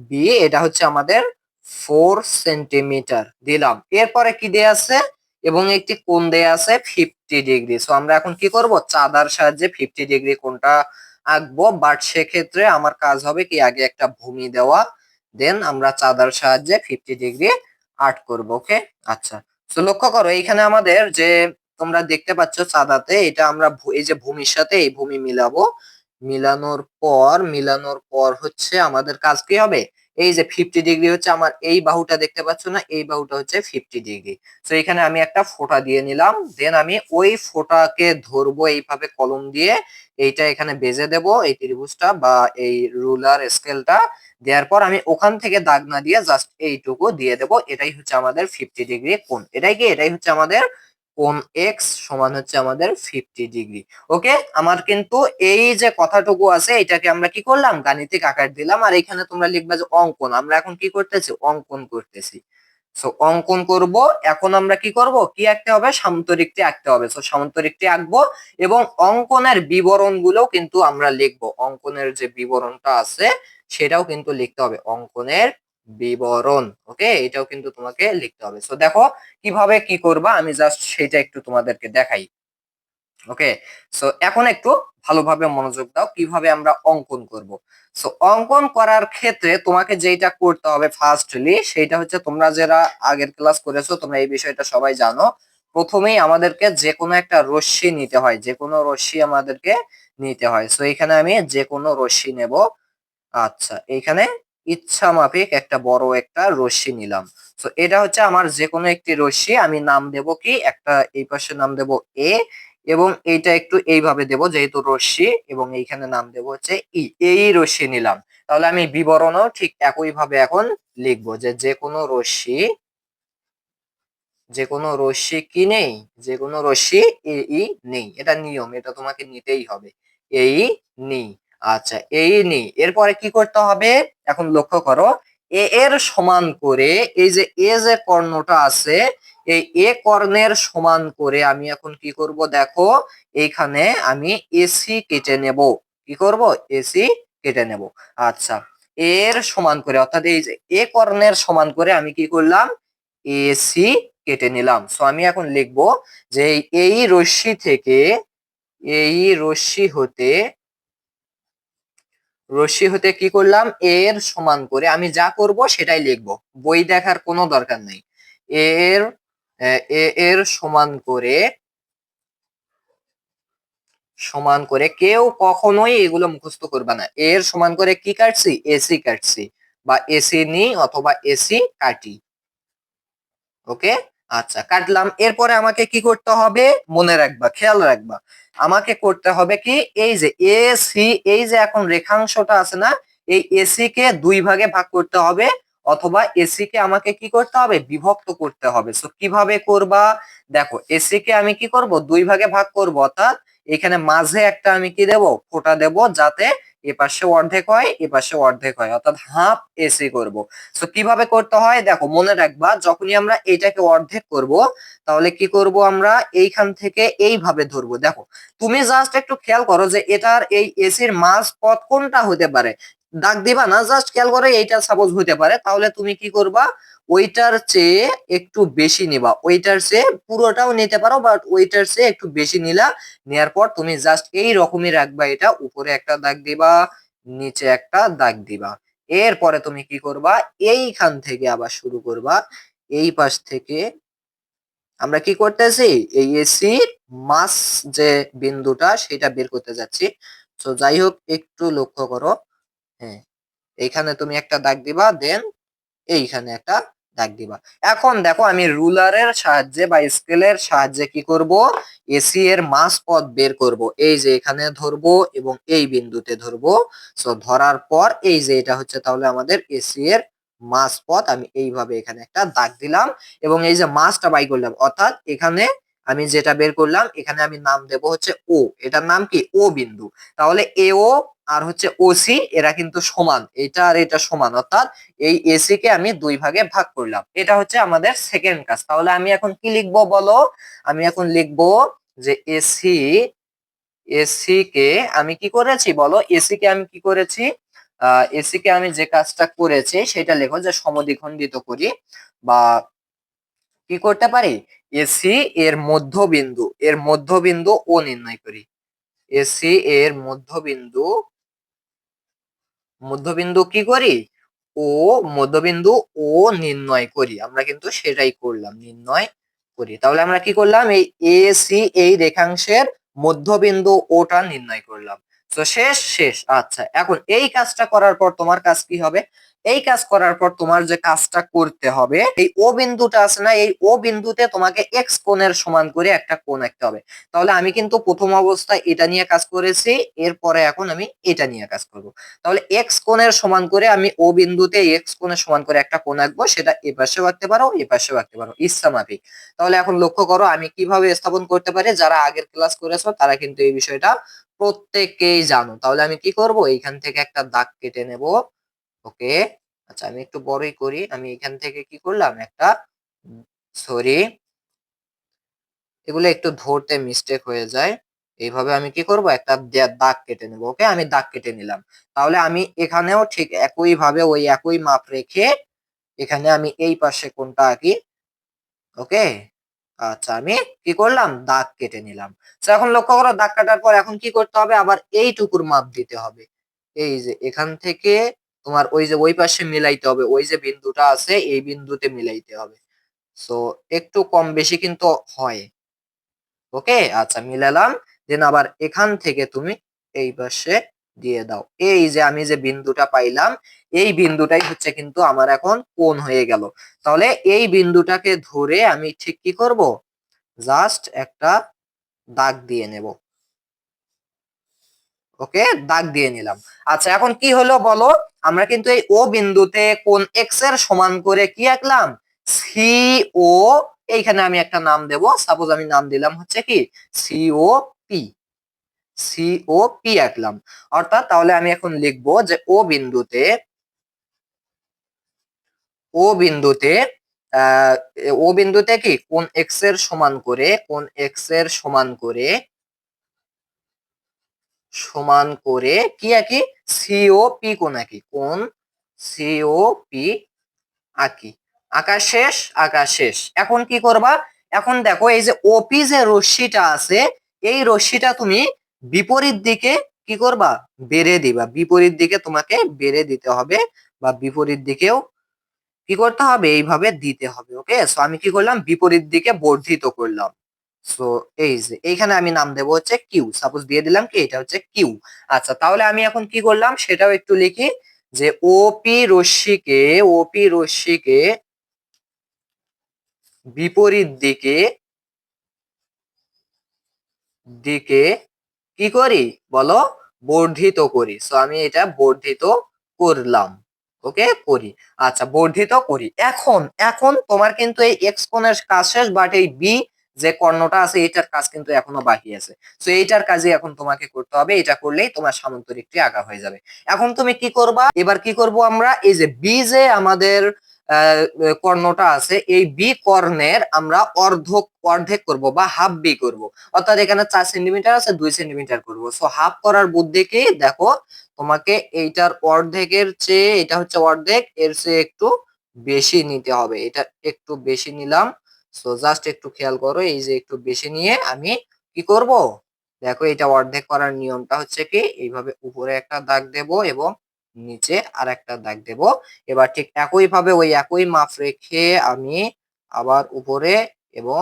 বি, এটা হচ্ছে আমাদের 4 সেন্টিমিটার দিলাম। এরপরে কি দেয়া আছে, এবং একটি কোণ দেয়া আছে 50 ডিগ্রি। সো আমরা এখন কি করব, চাঁদার সাহায্যে 50 ডিগ্রি কোণটা আঁকবো। বাট সেক্ষেত্রে আমার কাজ হবে কি, আগে একটা ভূমি দেওয়া, দেন আমরা চাঁদার সাহায্যে 50 ডিগ্রি আর্ট করব। ওকে, আচ্ছা। তো লক্ষ্য করো এইখানে আমাদের যে তোমরা দেখতে পাচ্ছ চাঁদাতে, এটা আমরা এই যে ভূমির সাথে এই ভূমি মিলাবো। মিলানোর পর হচ্ছে আমাদের কাজ কি হবে, এই যে 50 ডিগ্রি হচ্ছে আমার এই বাহুটা দেখতে পাচ্ছ না, এই বাহুটা হচ্ছে 50 ডিগ্রি। তো এখানে আমি একটা ফোঁটা দিয়ে নিলাম, দেন আমি ওই ফোঁটাকে ধরবো এইভাবে কলম দিয়ে, এইটা এখানে বেজে দেব, এই ত্রিভুজটা বা এই রুলার স্কেলটা দেওয়ার পর আমি ওখান থেকে দাগ না দিয়ে জাস্ট এইটুকু দিয়ে দেব। এটাই হচ্ছে আমাদের 50 ডিগ্রি কোণ। এটাই হচ্ছে আমাদের কোণ এক্স সমান হচ্ছে আমাদের 50 ডিগ্রি। ওকে, আমার কিন্তু এই যে কথাটুকু আছে এটাকে আমরা কি করলাম, গাণিতিক আকার দিলাম। আর এখানে তোমরা লিখবা যে অঙ্কন, আমরা এখন কি করতেছি, অঙ্কন করতেছি। সো অঙ্কন করব। এখন আমরা কি করব, কি আঁকতে হবে, সামান্তরিকটি আঁকতে হবে। সো সামান্তরিকটি আঁকবো এবং অঙ্কনের বিবরণ গুলো কিন্তু আমরা লিখবো। অঙ্কনের যে বিবরণটা আছে সেটাও কিন্তু লিখতে হবে, অঙ্কনের বিবরণ। ওকে, এটাও কিন্তু তোমাকে লিখতে হবে। সো দেখো কিভাবে কি করবা, আমি জাস্ট সেটা একটু তোমাদেরকে দেখাই। ওকে, সো এখন একটু ভালোভাবে মনোযোগ দাও কিভাবে আমরা অঙ্কন করব। সো অঙ্কন করার ক্ষেত্রে তোমাকে যেটা করতে হবে ফার্স্টলি সেটা হচ্ছে, তোমরা যারা আগের ক্লাস করেছো তোমরা এই বিষয়টা সবাই জানো। প্রথমেই আমাদেরকে যে কোনো একটা রশ্মি নিতে হয়, যে কোনো রশ্মি আমাদেরকে নিতে হয়। সো এখানে আমি যে কোনো রশ্মি নেব। আচ্ছা, এখানে ইচ্ছা মাফিক একটা বড় একটা রশ্মি নিলাম। তো এটা হচ্ছে আমার যে কোনো একটি রশ্মি, আমি নাম দেব কি, একটা এই পাশে নাম দেব এ, এবং এইটা একটু এইভাবে দেব যেহেতু রশ্মি, এবং এইখানে নাম দেব হচ্ছে ই। এই রশ্মি নিলাম। তাহলে আমি বিবরণও ঠিক একই ভাবে এখন লিখবো যে যে কোনো রশ্মি, যে কোনো রশ্মি কি নেই, যে কোনো রশ্মি এ ই নেই, এটা নিয়ম, এটা তোমাকে নিতেই হবে। এই নেই। আচ্ছা, এই নেই, এরপরে কি করতে হবে এখন লক্ষ্য করো, এ এর সমান করে এই যে এ যে কর্ণটা আছে, এই এ কর্ণের সমান করে আমি এখন কি করব দেখো, এইখানে আমি এসি কেটে নেব। কি করব, এসি কেটে নেব। আচ্ছা, এর সমান করে অর্থাৎ এই যে এ কর্ণের সমান করে আমি কি করলাম, এসি কেটে নিলাম। সো আমি এখন লিখব যে এই রশ্মি থেকে, এই রশ্মি হতে কি করলাম, এর সমান করে আমি যা করব সেটাই লিখব, বই দেখার কোনো দরকার নেই। এর এর সমান করে কেউ কখনোই এগুলো মুখস্থ করবে না। এর সমান করে কি কাটছি, এসি কাটছি, বা এসি নি অথবা এসি কাটি। ওকে, আচ্ছা কাটলাম। এরপরে আমাকে কি করতে হবে, মনে রাখবা, খেয়াল রাখবা, আমাকে করতে হবে কি, এই যে এসি, এই যে এখন রেখাংশটা আছে না, এই এসি কে দুই ভাগে ভাগ করতে হবে, অথবা এসি কে আমাকে কি করতে হবে, বিভক্ত করতে হবে। সো কিভাবে করবা, দেখো এসি কে আমি কি করব, দুই ভাগে ভাগ করব, অর্থাৎ এখানে মাঝে একটা আমি কি দেব, ফোঁটা দেব, যাতে এ পাশে অর্ধেক হয় এ পাশে অর্ধেক হয়, অর্থাৎ হাফ এসি করব। সো কিভাবে করতে হয় দেখো, মনে রাখবা, যখনই আমরা এটাকে অর্ধেক করব, তাহলে কি করব, আমরা এইখান থেকে এইভাবে ধরবো। দেখো তুমি জাস্ট একটু খেয়াল করো যে এটার এই এসির মাঝ পথ কোনটা হতে পারে, দাগ দিবা না, জাস্ট খেয়াল করে এইটা সাপোজ হতে পারে, তাহলে তুমি কি করবা, ওইটার চেয়ে একটু বেশি নিবা, ওইটার চেয়ে পুরোটাও নিতে পারো, বাট ওইটার চেয়ে একটু বেশি নিলা। নেয়ার পর তুমি জাস্ট এই রকমই রাখবা, এটা উপরে একটা দাগ দিবা, নিচে একটা দাগ দিবা। এরপরে তুমি কি করবা, এইখান থেকে আবার শুরু করবা, এই পাশ থেকে আমরা কি করতেছি, এই এসির মাস যে বিন্দুটা সেটা বের করতে যাচ্ছি। তো যাই হোক একটু লক্ষ্য করো, হ্যাঁ, এইখানে তুমি একটা দাগ দিবা, দেন এইখানে একটা দাগ দিবা। এখন দেখো আমি রুলারের সাহায্যে বা স্কেলের সাহায্যে কি করব, এসি এর মাস পথ বের করব। এই যে এখানে ধরবো এবং এই বিন্দুতে ধরবো। সো ধরার পর এই যে এটা হচ্ছে তাহলে আমাদের এসি এর মাস পথ, আমি এইভাবে এখানে একটা দাগ দিলাম, এবং এই যে মাসটা বাই করলাম, অর্থাৎ এখানে আমি যেটা বের করলাম এখানে আমি নাম দেব হচ্ছে ও, এটার নাম কি, ও বিন্দু। তাহলে এও আর হচ্ছে ওসি এরা কিন্তু সমান, এটা আর এটা সমান, অর্থাৎ এই এসি কে আমি দুই ভাগে ভাগ করলাম। এটা হচ্ছে আমাদের সেকেন্ড কাজ। তাহলে আমি এখন কি লিখবো বলো, আমি এখন লিখবো যে এসি, এসি কে আমি কি করেছি বলো, এসি কে আমি কি করেছি, এসি কে আমি যে কাজটা করেছি সেটা লেখো, যে সমদ্বিখণ্ডিত করি, বা কি করতে পারি, এসি এর মধ্যবিন্দু, ও নির্ণয় করি। এসি এর মধ্যবিন্দু কি করি, ও, মধ্যবিন্দু ও নির্ণয় করি। আমরা কিন্তু সেটাই করলাম, নির্ণয় করি। তাহলে আমরা কি করলাম, এই এ সি এই রেখাংশের মধ্যবিন্দু ওটা নির্ণয় করলাম। তো শেষ শেষ। আচ্ছা, এখন এই কাজটা করার পর তোমার কাজ কি হবে, এই কাজ করার পর তোমার যে কাজটা করতে হবে, এই ও বিন্দুটা আছে না, এই ও বিন্দুতে তোমাকে এক্স কোণের সমান করে একটা কোণ আঁকতে হবে। তাহলে আমি কিন্তু প্রথম অবস্থায় এটা নিয়ে কাজ করেছি, এরপরে এখন আমি এটা নিয়ে কাজ করব। তাহলে এক্স কোণের সমান করে আমি ও বিন্দুতে এক্স কোণের সমান করে একটা কোণ আঁকবো, সেটা এ পাশেও আঁকতে পারো এ পাশেও আঁকতে পারো, ইচ্ছা মাফিক। তাহলে এখন লক্ষ্য করো আমি কিভাবে স্থাপন করতে পারি, যারা আগের ক্লাস করেছো তারা কিন্তু এই বিষয়টা প্রত্যেককেই জানো। তাহলে আমি কি করব, এইখান থেকে একটা দাগ কেটে নেব। ওকে, আচ্ছা আমি একটু বড়ই করি, আমি এখান থেকে কি করলাম, একটা, সরি, এগুলো একটু ধরতে মিস্টেক হয়ে যায়। এইভাবে আমি কি করব, একটা দাগ কেটে নেব। ওকে, আমি দাগ কেটে নিলাম। তাহলে আমি এখানেও ঠিক একই ভাবে ওই একই মাপ রেখে এখানে আমি এই পাশে কোনটা আঁকি। ওকে, আচ্ছা, আমি কি করলাম, দাগ কেটে নিলাম। তো এখন লক্ষ্য করো, দাগ কাটার পর এখন কি করতে হবে, আবার এইটুকুর মাপ দিতে হবে। এই যে এখান থেকে তোমার ওই যে ওই পাশে মিলাইতে হবে, ওই যে বিন্দুটা আছে এই বিন্দুতে মিলাইতে হবে। সো একটু কম বেশি কিন্তু হয়। ওকে, আচ্ছা মিলালাম। দেন আবার এখান থেকে তুমি এই পাশে দিয়ে দাও। এই যে আমি যে বিন্দুটা পাইলাম, এই বিন্দুটাই হচ্ছে কিন্তু আমার এখন কোণ হয়ে গেল। তাহলে এই বিন্দুটাকে ধরে আমি ঠিক কি করব, জাস্ট একটা দাগ দিয়ে নেব। ওকে, দাগ দিয়ে নিলাম। আচ্ছা এখন কি হলো বলো, আমরা কিন্তু এই ও বিন্দুতে কোণ এক্স এর সমান করে কি আঁকলাম, সি ও, এইখানে আমি একটা নাম দেব, সাপোজ আমি নাম দিলাম হচ্ছে কি সিও পি। সিও পি আঁকলাম। অর্থাৎ তাহলে আমি এখন লিখবো যে ও বিন্দুতে আহ ও বিন্দুতে কি কোণ এক্স এর সমান করে, কোণ এক্স এর সমান করে কি আঁকি, সিও পি কোণ আঁকি, কোণ সিও পি আঁকি। আঁকা শেষ, আঁকা শেষ। এখন কি করবা, এখন দেখো এই যে ওপি যে রশ্মিটা আছে, এই রশ্মিটা তুমি বিপরীত দিকে কি করবা, বেড়ে দিবা। বিপরীত দিকে তোমাকে বেড়ে দিতে হবে, বা বিপরীত দিকেও কি করতে হবে, এইভাবে দিতে হবে। ওকে, সো আমি কি করলাম, বিপরীত দিকে বর্ধিত করলাম। সো এই যে এইখানে আমি নাম দেবো হচ্ছে কিউ, সাপোজ দিয়ে দিলাম কি এটা হচ্ছে কিউ। আচ্ছা তাহলে আমি এখন কি করলাম সেটাও একটু লিখি, যে ওপি রশ্মিকে বিপরীত দিকে দিকে কি করি বলো, বর্ধিত করি। সো আমি এটা বর্ধিত করলাম। ওকে করি। আচ্ছা বর্ধিত করি। এখন এখন তোমার কিন্তু এই এক্স কোণের কাজ শেষ, বাট এই বি যে কর্ণটা আছে এটার কাজ কিন্তু এখনো বাকি আছে। সো এইটার কাজে এখন তোমাকে করতে হবে, এটা করলেই তোমার সামান্তরিকটি আঁকা হয়ে যাবে। এখন তুমি কি করবা, এবার কি করব আমরা, এই যে বি যে আমাদের কর্ণটা আছে, এই বি কর্ণের আমরা অর্ধেক করব বা হাফ বি করব। অর্থাৎ এখানে 4 সেন্টিমিটার আছে, 2 সেন্টিমিটার করব। সো হাফ করার বুদ্ধি কি দেখো, তোমাকে এইটার অর্ধেকের চেয়ে, এটা হচ্ছে অর্ধেক, এর চেয়ে একটু বেশি নিতে হবে। এটা একটু বেশি নিলাম। সো জাস্ট একটু খেয়াল করো, এই যে একটু বেশি নিয়ে আমি কি করব, দেখো এটা অর্ধেক করার নিয়মটা হচ্ছে কি, এইভাবে উপরে একটা দাগ দেব এবং নিচে আর একটা দাগ দেব। এবার ঠিক একই ভাবে ওই একই মাপ রেখে আমি আবার উপরে এবং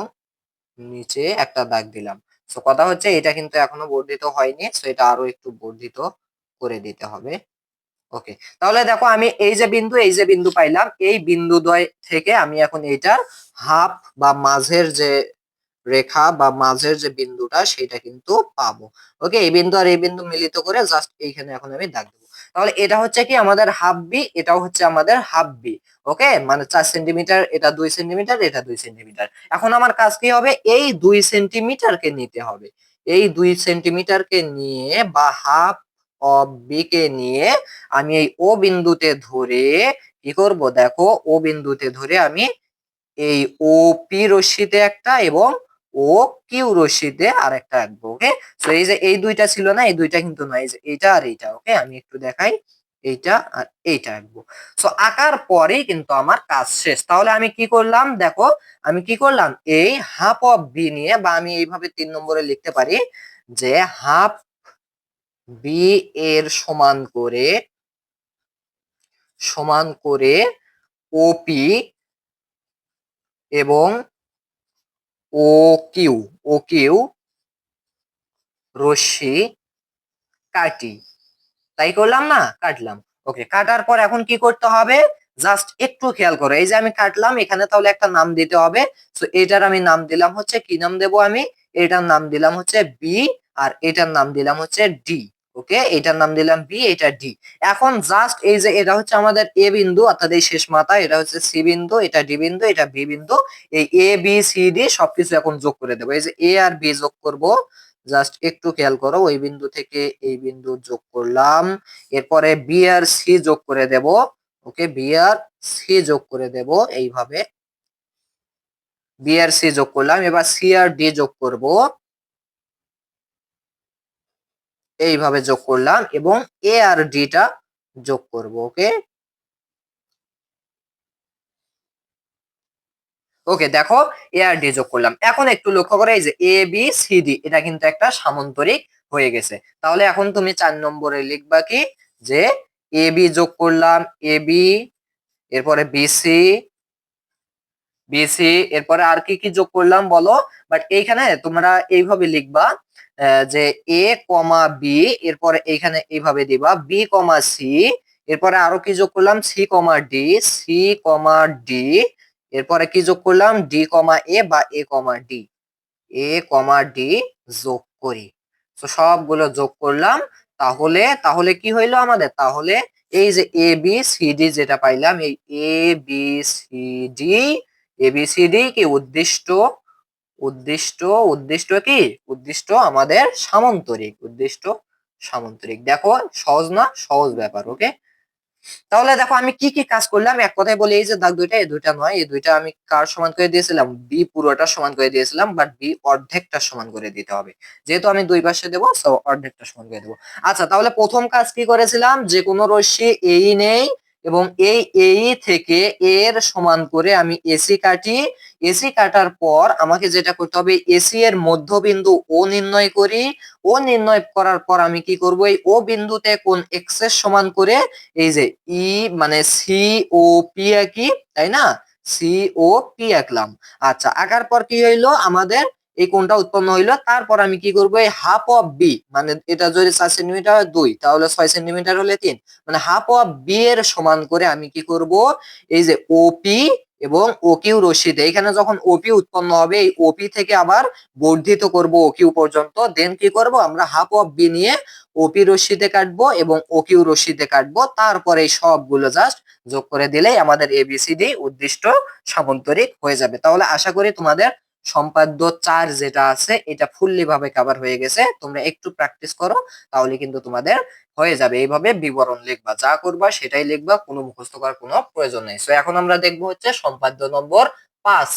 নিচে একটা দাগ দিলাম। সো কথা হচ্ছে এটা কিন্তু এখনো বর্ধিত হয়নি, সো এটা আরো একটু বর্ধিত করে দিতে হবে। ওকে, তাহলে দেখো আমি এই যে বিন্দু পাইলাম, এই বিন্দু দ্বয় থেকে আমি এখন এইটার হাফ বা মাঝের যে রেখা বা মাঝের যে বিন্দুটা সেটা কিন্তু পাবো। ওকে, এই বিন্দু আর এই বিন্দু মিলিত করে জাস্ট এইখানে এখন আমি দাগ দেবো। তাহলে এটা হচ্ছে কি আমাদের হাফ বি, এটাও হচ্ছে আমাদের হাফ বি। ওকে, মানে 4 সেন্টিমিটার, এটা 2 সেন্টিমিটার, এটা 2 সেন্টিমিটার। এখন আমার কাজ কি হবে, এই 2 সেন্টিমিটারকে নিতে হবে। এই 2 সেন্টিমিটারকে নিয়ে বা হাফ অফ বি কে নিয়ে আমি এই ও বিন্দুতে ধরে কি করব, দেখো ও বিন্দুতে ধরে আমি এই ও পি রশ্মিতে একটা এবং ও কিউ রশ্মিতে আর একটা আঁকবো। ওকে, তো এই যে এই দুইটা ছিল না, এই দুইটা কিন্তু নয়, এই যে এইটা আর এইটা। ওকে, আমি একটু দেখাই, এইটা আর এইটা আঁকবো। সো আঁকার পরেই কিন্তু আমার কাজ শেষ। তাহলে আমি কি করলাম দেখো, আমি কি করলাম, এই হাফ অফ বি নিয়ে, বা আমি এইভাবে 3 নম্বরে লিখতে পারি যে হাফ বি এর সমান করে ওপি এবং ও কিউ ও কিউ রশ্মি কাটি। তাই করলাম না, কাটলাম। ওকে, কাটার পর এখন কি করতে হবে, জাস্ট একটু খেয়াল করো, এই যে আমি কাটলাম এখানে তাহলে একটা নাম দিতে হবে। সো এটার আমি নাম দিলাম হচ্ছে, কি নাম দেব আমি, এটার নাম দিলাম হচ্ছে বি, আর এটার নাম দিলাম হচ্ছে ডি। ওকে, এটার নাম দিলাম বি, এটা ডি। এখন জাস্ট এই যে এটা হচ্ছে আমাদের এ বিন্দু, অর্থাৎ এই শেষ মাথা, এটা হচ্ছে সি বিন্দু, এটা ডি বিন্দু, এটা বি বিন্দু। এই এ বি সি ডি সবকিছু এখন যোগ করে দেবো। এই যে এ আর বি যোগ করব, জাস্ট একটু খেয়াল করো, ওই বিন্দু থেকে এই বিন্দু যোগ করলাম। এরপরে বি আর সি যোগ করে দেব। ওকে, বি আর সি যোগ করে দেব এইভাবে। বি আর সি যোগ করলাম, এবার সি আর ডি যোগ করব, এইভাবে যোগ করলাম, এবং এ আর ডি টা যোগ করব। ওকে, ওকে, দেখো এ আর ডি যোগ করলাম। এখন একটু লক্ষ্য করে, এই যে এ বি সি ডি এটা কিন্তু একটা সামান্তরিক হয়ে গেছে। তাহলে এখন তুমি 4 নম্বরে লিখবা কি, যে এ বি যোগ করলাম, এ বি, এরপরে বিসি, বিসি, এরপরে আর কি কি যোগ করলাম বলো। বাট এইখানে তোমরা এইভাবে লিখবা, যে এ কমা বি, এরপরে এইখানে এইভাবে দিবা বি কমা সি, এরপরে আরো কি যোগ করলাম, c comma D, c comma D, এরপরে কি যোগ করলাম, ডি কমা এ বা এ কমা ডি, এ কমা ডি যোগ করি। তো সবগুলো যোগ করলাম। তাহলে তাহলে কি হইলো আমাদের, তাহলে এই যে এ বি সি ডি যেটা পাইলাম, এই A B C D, A B C D কি উদ্দিষ্ট, উদ্দিষ্ট, উদ্দিষ্ট কি উদ্দিষ্ট আমাদের সামান্তরিক, উদ্দিষ্ট সামান্তরিক। দেখো সহজ না, সহজ ব্যাপার। ওকে, তাহলে দেখো আমি কি কি কাজ করলাম এক কথায় বলি। এই যে দাগ দুইটা, এই দুইটা নয়, এই দুইটা আমি কার সমান করে দিয়েছিলাম, বি পুরোটা সমান করে দিয়েছিলাম, বাট বি অর্ধেকটা সমান করে দিতে হবে। যেহেতু আমি দুই পাশে দেবো, সো অর্ধেকটা সমান করে দেবো। আচ্ছা, তাহলে প্রথম কাজ কি করেছিলাম, যে কোনো রশ্মি এই নেই এবং এই এই থেকে এর সমান করে আমি এসি কাটি। এসি কাটার পর আমাকে যেটা করতে হবে, এসি এর মধ্যবিন্দু ও নির্ণয় করি। ও নির্ণয় করার পর আমি কি করব, এই ও বিন্দুতে কোণ এক্স এর সমান করে এই যে ই মানে সি ও পি আঁকি, তাই না, সি ও পি আঁকলাম। আচ্ছা, আঁকার পর কি হইলো আমাদের, এই কোণটা উৎপন্ন হইলো। তারপর আমি কি করব, এই হাফ অফ বি, মানে এটা যদি 4 সেন্টিমিটার হয় 2, তাহলে 6 সেন্টিমিটার হলে 3, মানে হাফ অফ বি এর সমান করে আমি কি করব, এই যে ওপি এবং ও কিউ রশ্মিতে এখানে যখন ওপি উৎপন্ন হবে, এই ওপি থেকে আবার বর্ধিত করব ও কিউ পর্যন্ত। দেন কি করব, আমরা হাফ অফ বি নিয়ে ওপি রশ্মিতে কাটবো এবং ও কিউ রশ্মিতে কাটবো। তারপরে এই সবগুলো জাস্ট যোগ করে দিলেই আমাদের এবিসিডি উদ্দিষ্ট সামান্তরিক হয়ে যাবে। তাহলে আশা করি তোমাদের সম্পাদ্য 4 যেটা আছে এটা ফুললি ভাবে কভার হয়ে গেছে। তোমরা একটু প্র্যাকটিস করো, তাহলে কিন্তু তোমাদের হয়ে যাবে। এইভাবে বিবরণ লিখবা, যা করবা সেটাই লিখবা, কোনো মুখস্থ করার কোনো প্রয়োজন নেই। সো এখন আমরা দেখবো হচ্ছে সম্পাদ্য নম্বর 5।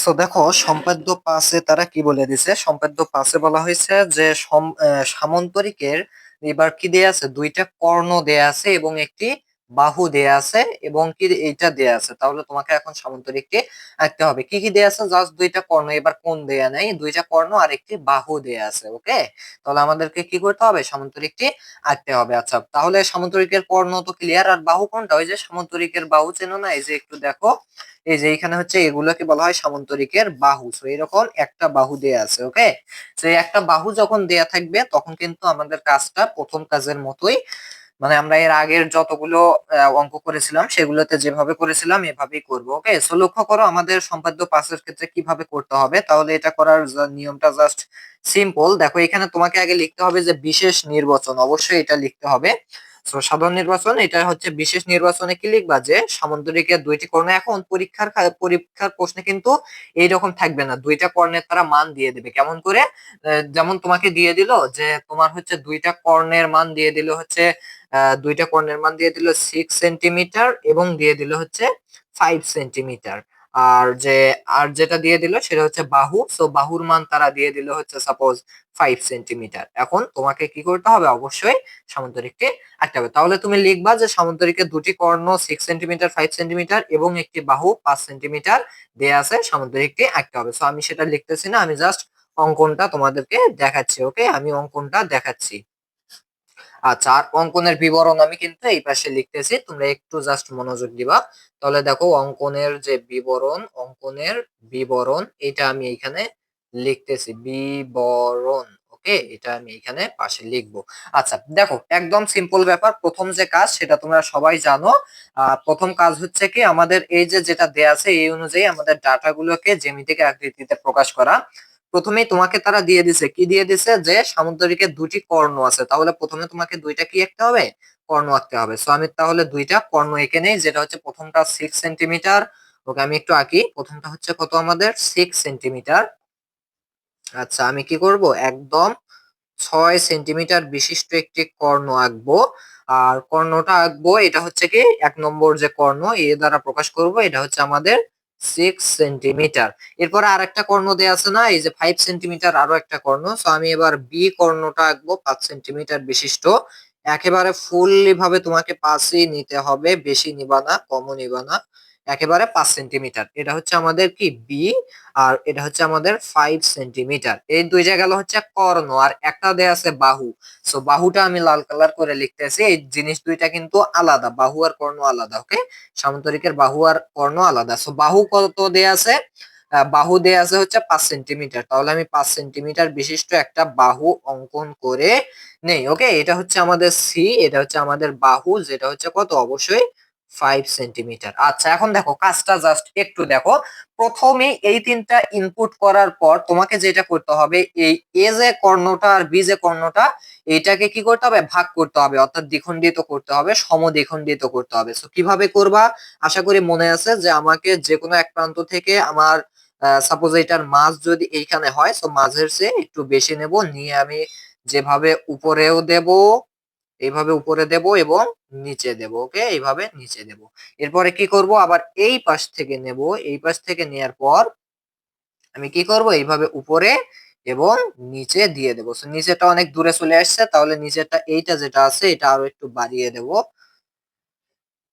সো দেখো সম্পাদ্য 5-এ তারা কি বলে দিছে, সম্পাদ্য 5-এ বলা হয়েছে যে সামান্তরিকের এবার কি দেয়া আছে, দুইটা কর্ণ দেয়া আছে এবং একটি বাহু দেয়া আছে এবং কি এইটা দেয়া আছে। তাহলে তোমাকে এখন সামান্তরিকটি আঁকতে হবে। কি কি দেয়া আছে, জাস্ট দুইটা কর্ণ, এবার কোণ দেয়া নাই, দুইটা কর্ণ আর একটি বাহু দেয়া আছে। ওকে, তাহলে আমাদেরকে কি করতে হবে, সামান্তরিকটি আঁকতে হবে। আচ্ছা, তাহলে সামান্তরিকের কর্ণ তো ক্লিয়ার, আর বাহু কোনটা, ওই যে সামান্তরিকের বাহু চেনো না, এই যে একটু দেখো, এই যে এখানে হচ্ছে এগুলোকে বলা হয় সামান্তরিকের বাহু। সো এরকম একটা বাহু দেয়া আছে। ওকে, তো এই একটা বাহু যখন দেয়া থাকবে তখন কিন্তু আমাদের কাজটা প্রথম কাজের মতোই, মানে আমরা এর আগের যতগুলো অঙ্ক করেছিলাম সেগুলোতে যেভাবে করেছিলাম এভাবেই করব। ওকে, সো লক্ষ্য করো আমাদের সম্পাদ্য 5-এর ক্ষেত্রে কিভাবে করতে হবে। তাহলে এটা করার নিয়মটা জাস্ট সিম্পল। দেখো এখানে তোমাকে আগে লিখতে হবে যে বিশেষ নির্বাচন, অবশ্যই এটা লিখতে হবে। সো সাধারণ নির্বাচন, এটা হচ্ছে বিশেষ নির্বাচনে কি লিখবা, যে সামান্তরিকের দুইটি কর্ণ। এখন পরীক্ষার প্রশ্নে কিন্তু এইরকম থাকবে না, দুইটা কর্ণের তারা মান দিয়ে দেবে কেমন করে, যেমন তোমাকে দিয়ে দিল যে তোমার হচ্ছে দুইটা কর্ণের মান দিয়ে দিল হচ্ছে, দুইটা কর্ণের মান দিয়ে দিল 6 সেন্টিমিটার এবং দিয়ে দিল হচ্ছে 5 সেন্টিমিটার। আর যেটা দিয়ে দিল সেটা হচ্ছে বাহু। সো বাহুর মান তারা দিয়ে দিল হচ্ছে সাপোজ 5 সেন্টিমিটার। এখন তোমাকে কি করতে হবে, অবশ্যই সামান্তরিককে আঁকতে হবে। তাহলে তুমি লিখবা যে সামান্তরিকের দুটি কর্ণ 6 সেন্টিমিটার, 5 সেন্টিমিটার এবং একটি বাহু 5 সেন্টিমিটার দেয়া আছে, সামান্তরিকটি আঁকতে হবে। সো আমি সেটা লিখতেছি না, আমি জাস্ট অঙ্কনটা তোমাদেরকে দেখাচ্ছি। ওকে, আমি অঙ্কনটা দেখাচ্ছি। আচ্ছা, আর অঙ্কনের বিবরণ আমি কিন্তু এই পাশে লিখতেছি, তোমরা একটু জাস্ট মনোযোগ দিবা। তাহলে দেখো অঙ্কনের যে বিবরণ, অঙ্কনের বিবরণ এটা আমি এখানে লিখতেছি, বিবরণ। ওকে, এটা আমি এখানে পাশে লিখবো। আচ্ছা, দেখো একদম সিম্পল ব্যাপার। প্রথম যে কাজ সেটা তোমরা সবাই জানো। প্রথম কাজ হচ্ছে কি, আমাদের এই যে যেটা দেয়া আছে এই অনুযায়ী আমাদের ডাটাগুলোকে জ্যামিতিক আকৃতিতে প্রকাশ করা। প্রথমেই তোমাকে তারা দিয়ে দিছে, কি দিয়ে দিছে, যে সামুদ্রিকের দুটি কর্ণ আছে। তাহলে প্রথমে তোমাকে দুইটা কি আঁকতে হবে, কর্ণ আঁকতে হবে। সো আমি তাহলে দুইটা কর্ণ এঁকে নেই, যেটা হচ্ছে প্রথমটা 6 সেন্টিমিটার। ওকে, আমি একটু আঁকি। প্রথমটা হচ্ছে কত আমাদের, 6 সেন্টিমিটার। আচ্ছা, আমি কি করব, একদম 6 সেন্টিমিটার বিশিষ্ট একটি কর্ণ আঁকবো। আর কর্ণটা আঁকবো, এটা হচ্ছে কি 1 নম্বর যে কর্ণ এ দ্বারা প্রকাশ করব, এটা হচ্ছে আমাদের 6 সেন্টিমিটার। এরপরে আর একটা কর্ণ দেয়া আছে না, এই যে 5 সেন্টিমিটার, আরো একটা কর্ণ। সো আমি এবার বি কর্ণটা আঁকবো 5 সেন্টিমিটার বিশিষ্ট। একেবারে ফুললি ভাবে তোমাকে 5ই নিতে হবে, বেশি নিবা না, কমও নিবা না। একেবারে 5 সেন্টিমিটার। এটা হচ্ছে আমাদের কি বি, আর এটা হচ্ছে আমাদের 5 সেন্টিমিটার। এই দুই জায়গা হচ্ছে কর্ণ, আর একটা দেয়া আছে বাহু। সো বাহুটা আমি লাল কালার করে লিখতেছি। এই জিনিস দুইটা কিন্তু আলাদা, বাহু আর কর্ণ আলাদা। ওকে, সামান্তরিকের বাহু আর কর্ণ আলাদা। সো বাহু কত দেয়া আছে? বাহু দেয়া আছে হচ্ছে 5 সেন্টিমিটার। তাহলে আমি 5 সেন্টিমিটার বিশিষ্ট একটা বাহু অঙ্কন করে নেই। ওকে, এটা হচ্ছে আমাদের সি, এটা হচ্ছে আমাদের বাহু, যেটা হচ্ছে কত? অবশ্যই 5 সেন্টিমিটার। আচ্ছা, এখন দেখো কাজটা জাস্ট একটু দেখো। প্রথমে এই তিনটা ইনপুট করার পর তোমাকে যেটা করতে হবে, এই এ যে কর্ণটা আর বি যে কর্ণটা, এইটাকে কি করতে হবে? ভাগ করতে হবে, অর্থাৎ দ্বিখণ্ডিত করতে হবে, সমদ্বিখণ্ডিত করতে হবে। সো কিভাবে করবা? আশা করি মনে আছে যে আমাকে যে কোনো এক প্রান্ত থেকে আমার সাপোজ এটার মাঝ যদি এইখানে হয়, তো মাঝের চেয়ে একটু বেশি নেব, নিয়ে আমি যেভাবে উপরেও দেব, এইভাবে উপরে দেব এবং নিচে দেব। ওকে, এইভাবে নিচে দেব। এরপরে কি করব? আবার এই পাশ থেকে নেব, এই পাশ থেকে নেয়ার পর আমি কি করব? এইভাবে উপরে এবং নিচে দিয়ে দেব। সো নিচেটা অনেক দূরে চলে আসছে, তাহলে নিচেরটা এইটা যেটা আছে এটা আরো একটু বাড়িয়ে দেব।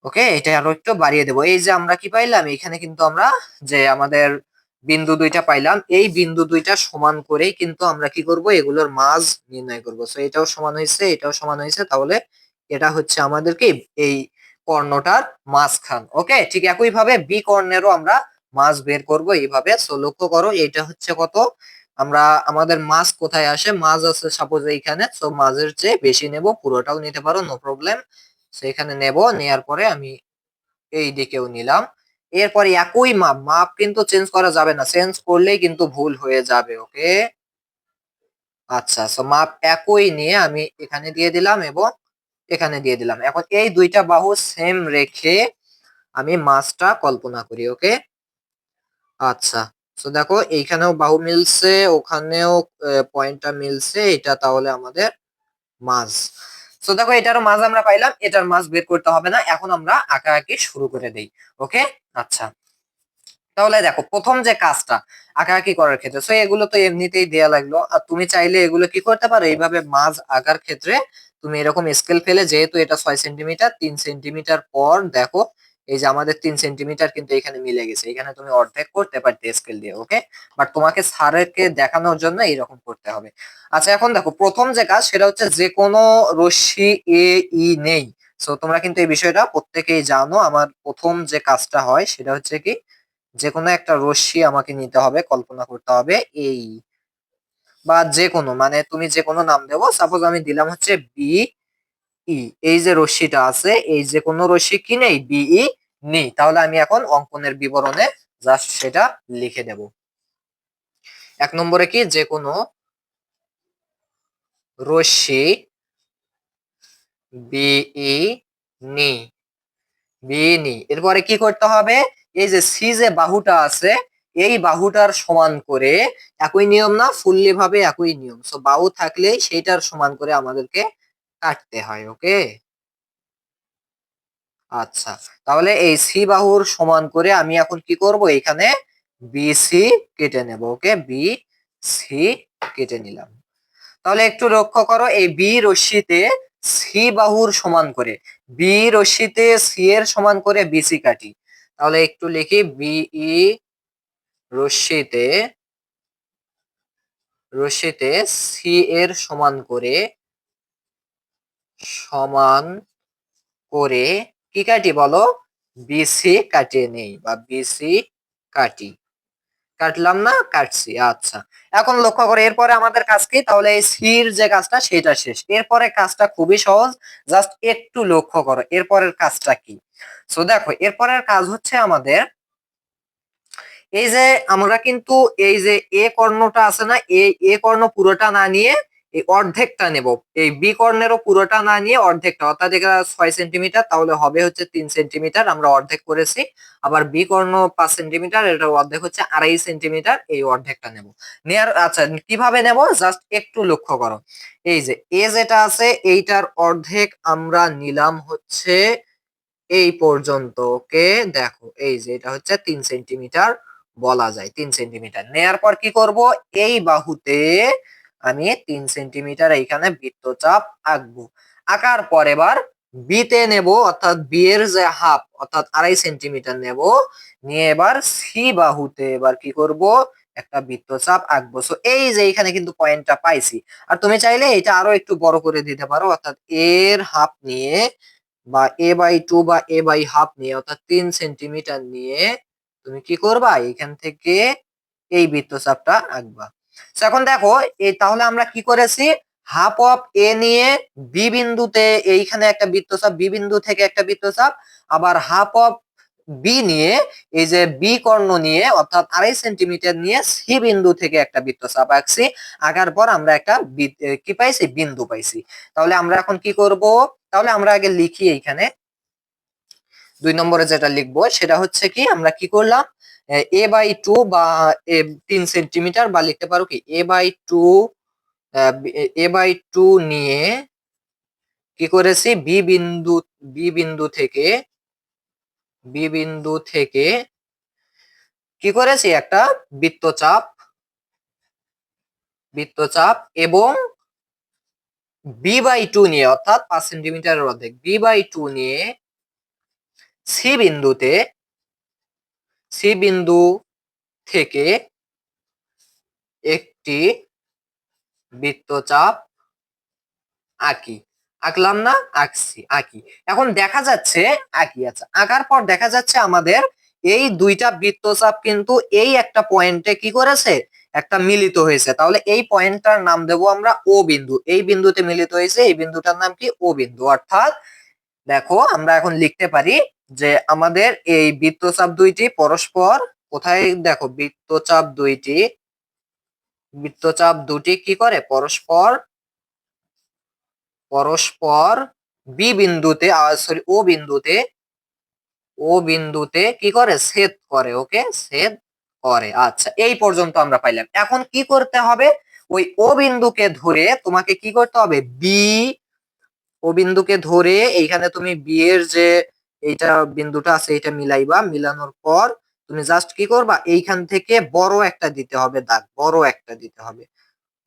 ওকে, এটা আরো একটু বাড়িয়ে দেব। এই যে আমরা কি পাইলাম এখানে, কিন্তু আমরা যে আমাদের বিন্দু দুইটা পাইলাম, এই বিন্দু দুইটা সমান করেই কিন্তু আমরা কি করব? এগুলোর মাঝ নির্ণয় করব। সো এটাও সমান হয়েছে, এটাও সমান হয়েছে, তাহলে এটা হচ্ছে আমাদের কি এই কর্ণটার মাঝখান। ওকে, ঠিক একই ভাবে বি কর্ণেরও আমরা মাঝ বের করব এইভাবে। সো লক্ষ্য করো, এটা হচ্ছে কত? আমরা আমাদের মাঝ কোথায় আসে? মাঝ আছে সাপোজ এইখানে। সো মাঝের চেয়ে বেশি নেব, পুরোটাও নিতে পারো, নো প্রবলেম। সেখানে নেব, নেয়ার পরে আমি এই দিকেও নিলাম। এরপরে একই মাপ, মাপ কিন্তু চেঞ্জ করা যাবে না, চেঞ্জ করলেই কিন্তু ভুল হয়ে যাবে। ওকে, আচ্ছা, সো মাপ একই নিয়ে আমি এখানে দিয়ে দিলাম এবং এখানে দিয়ে দিলাম। এখন এই দুইটা বাহু সেম রেখে আমি মাছটা কল্পনা করি। ওকে, আচ্ছা, তো দেখো এইখানেও বাহু মিলছে, ওখানেও পয়েন্টটা মিলছে, এটা তাহলে আমাদের মাছ। তো দেখো এটারও মাছ আমরা পাইলাম, এটার মাছ বের করতে হবে না। এখন আমরা আঁকাআঁকি শুরু করে দেই। ওকে, আচ্ছা, তাহলে দেখো প্রথম যে কাজটা আঁকাআঁকি করার ক্ষেত্রে, সো এগুলো তো এমনিতেই দেয়া লাগলো, আর তুমি চাইলে এগুলো কি করতে পারো? এইভাবে মাছ আঁকার ক্ষেত্রে তুমি এরকম স্কেল ফেলে, যেহেতু এটা 6 সেন্টিমিটার, 3 সেন্টিমিটার পর দেখো এই যে আমাদের 3 সেন্টিমিটার কিন্তু এখানে মিলে গেছে, এখানে তুমি অর্ধেক করতে পারতে স্কেল দিয়ে। ওকে, বাট তোমাকে স্যারকে দেখানোর জন্য এইরকম করতে হবে। আচ্ছা, এখন দেখো প্রথম যে কাজ সেটা হচ্ছে যে কোনো রশ্মি এ ই নেই। সো তোমরা কিন্তু এই বিষয়টা প্রত্যেকেই জানো। আমার প্রথম যে কাজটা হয় সেটা হচ্ছে কি, যে কোনো একটা রশ্মি আমাকে নিতে হবে, কল্পনা করতে হবে এই, বা যে কোনো, মানে তুমি যে কোনো নাম দেবো, সাপোজ আমি দিলাম হচ্ছে বি ই। এই যে রশ্মিটা আছে, এই যে কোনো রশ্মি কি নেই? বিই নেই। তাহলে আমি এখন অঙ্কনের বিবরণে জাস্ট সেটা লিখে দেব। 1 নম্বরে কি, যে কোনো রশ্মি বিই নি, বিনি। এরপরে কি করতে হবে? এই যে সি যে বাহুটা আছে, এই বাহুটার সমান করে, একই নিয়ম না, ফুললি ভাবে একই নিয়ম। সো বাহু থাকলে সেইটার সমান করে আমাদেরকে কাটতে হয়। ওকে, আচ্ছা, তাহলে এই সি বাহুর সমান করে আমি এখন কি করব? এখানে বি সি কেটে নেব। ওকে, বি সি কেটে নিলাম। তাহলে একটু লক্ষ্য করো, এই বি রশ্মিতে সি বাহুর সমান করে, বি রশ্মিতে সি এর সমান করে বিসি কাটি। তাহলে একটু লিখি, বিই রশ্মিতে, রশ্মিতে সি এর সমান করে, সমান করে কি কাটি বলো? বিসি কাটিয়ে নেই, বা বিসি কাটি। কাটলাম না? কাটছি। আচ্ছা, এখন লক্ষ্য করে এরপরে আমাদের কাজ কি? তাহলে এই সির যে কাজটা সেটা শেষ। এরপরে কাজটা খুবই সহজ, জাস্ট একটু লক্ষ্য করো এরপরের কাজটা কি। সো দেখো এরপরের কাজ হচ্ছে আমাদের এই যে আমরা কিন্তু এই যে এ কর্ণটা আছে না, এই এ কর্ণ পুরোটা না নিয়ে এই অর্ধেকটা নেব। এই বি কর্ণেরও পুরোটা না নিয়ে অর্ধেকটা, অর্থাৎ এটা 6 সেন্টিমিটার, তাহলে হবে হচ্ছে 3 সেন্টিমিটার, আমরা অর্ধেক করেছি। আবার বি কর্ণ 5 সেন্টিমিটার, এটা অর্ধেক হচ্ছে 2.5 সেন্টিমিটার, এই অর্ধেকটা নেব। নেয়ার, আচ্ছা কিভাবে নেব জাস্ট একটু লক্ষ্য করো। এই যে এ যেটা আছে এইটার অর্ধেক আমরা নিলাম হচ্ছে এই পর্যন্ত। ওকে, দেখো এই যে এটা হচ্ছে 3 সেন্টিমিটার, বলা যায় 3 সেন্টিমিটার। নেয়ার পর কি করব? এই বাহুতে আমি 3 সেন্টিমিটার এইখানে বৃত্তচাপ আঁকবো। আঁকার পর এবার বি তে নেব, অর্থাৎ বি এর যে হাফ অর্থাৎ 2.5 সেন্টিমিটার নেব, নিয়ে এবার সি বাহুতে এবার কি করব, একটা বৃত্তচাপ আঁকবো। সো এই যে এখানে কিন্তু পয়েন্টটা পাইছি। আর তুমি চাইলে এটা আরো একটু বড় করে দিতে পারো, অর্থাৎ এর হাফ নিয়ে বা a/2 বা a/2 নিয়ে অর্থাৎ 3 সেন্টিমিটার নিয়ে তুমি কি করবা, এখান থেকে এই বৃত্তচাপটা আঁকবা। So এখন দেখো এই তাহলে আমরা কি করেছি, হাফ অফ এ নিয়ে বি বিন্দুতে এইখানে একটা বৃত্তচাপ, বি বিন্দু থেকে একটা বৃত্তচাপ, আবার হাফ অফ বি নিয়ে এই যে বি কর্ণ নিয়ে অর্থাৎ 2.5 সেন্টিমিটার নিয়ে সি বিন্দু থেকে একটা বৃত্তচাপ আঁকছি। আঁকার পর আমরা একটা কি পাইছি, বিন্দু পাইছি। তাহলে আমরা এখন কি করব, তাহলে আমরা আগে লিখি এইখানে 2 নম্বরে যেটা লিখবো সেটা হচ্ছে কি, আমরা কি করলাম, a/2 বা 3 সেন্টিমিটার বা লিখতে পারো কি a/2, a/2 নিয়ে কি করেছি, বি বিন্দু থেকে বি বিন্দু থেকে কি করেছি, একটা বৃত্তচাপ বৃত্তচাপ এবং b/2 নিয়ে অর্থাৎ 5 সেন্টিমিটারের অর্ধেক b/2 নিয়ে সি বিন্দুতে সি বিন্দু থেকে একটি বৃত্তচাপ আঁকি। আঁকলাম না, আঁকি। এখন দেখা যাচ্ছে আচ্ছা আঁকার পর দেখা যাচ্ছে আমাদের এই দুইটা বৃত্তচাপ কিন্তু এই একটা পয়েন্টে কি করেছে, একটা মিলিত হয়েছে। তাহলে এই পয়েন্টটার নাম দেব আমরা ও বিন্দু। এই বিন্দুতে মিলিত হয়েছে, এই বিন্দুটার নাম কি, ও বিন্দু। অর্থাৎ দেখো আমরা এখন লিখতে পারি যে আমাদের এই বৃত্তচাপ দুইটি পরস্পর কোথায়, দেখো বৃত্তচাপ দুটি কি করে, পরস্পর পরস্পর বি বিন্দুতে সরি ও বিন্দুতে কি করে, ছেদ করে। ওকে, ছেদ করে। আচ্ছা এই পর্যন্ত আমরা পাইলাম। এখন কি করতে হবে, ওই ও বিন্দুকে ধরে তোমাকে কি করতে হবে, ও বিন্দুকে ধরে এইখানে তুমি বি এর যে এইটা বিন্দুটা আছে এটা মিলাইবা, মিলানোর পর তুমি জাস্ট কি করবা, এইখান থেকে বড় একটা দিতে হবে দাগ, বড় একটা দিতে হবে।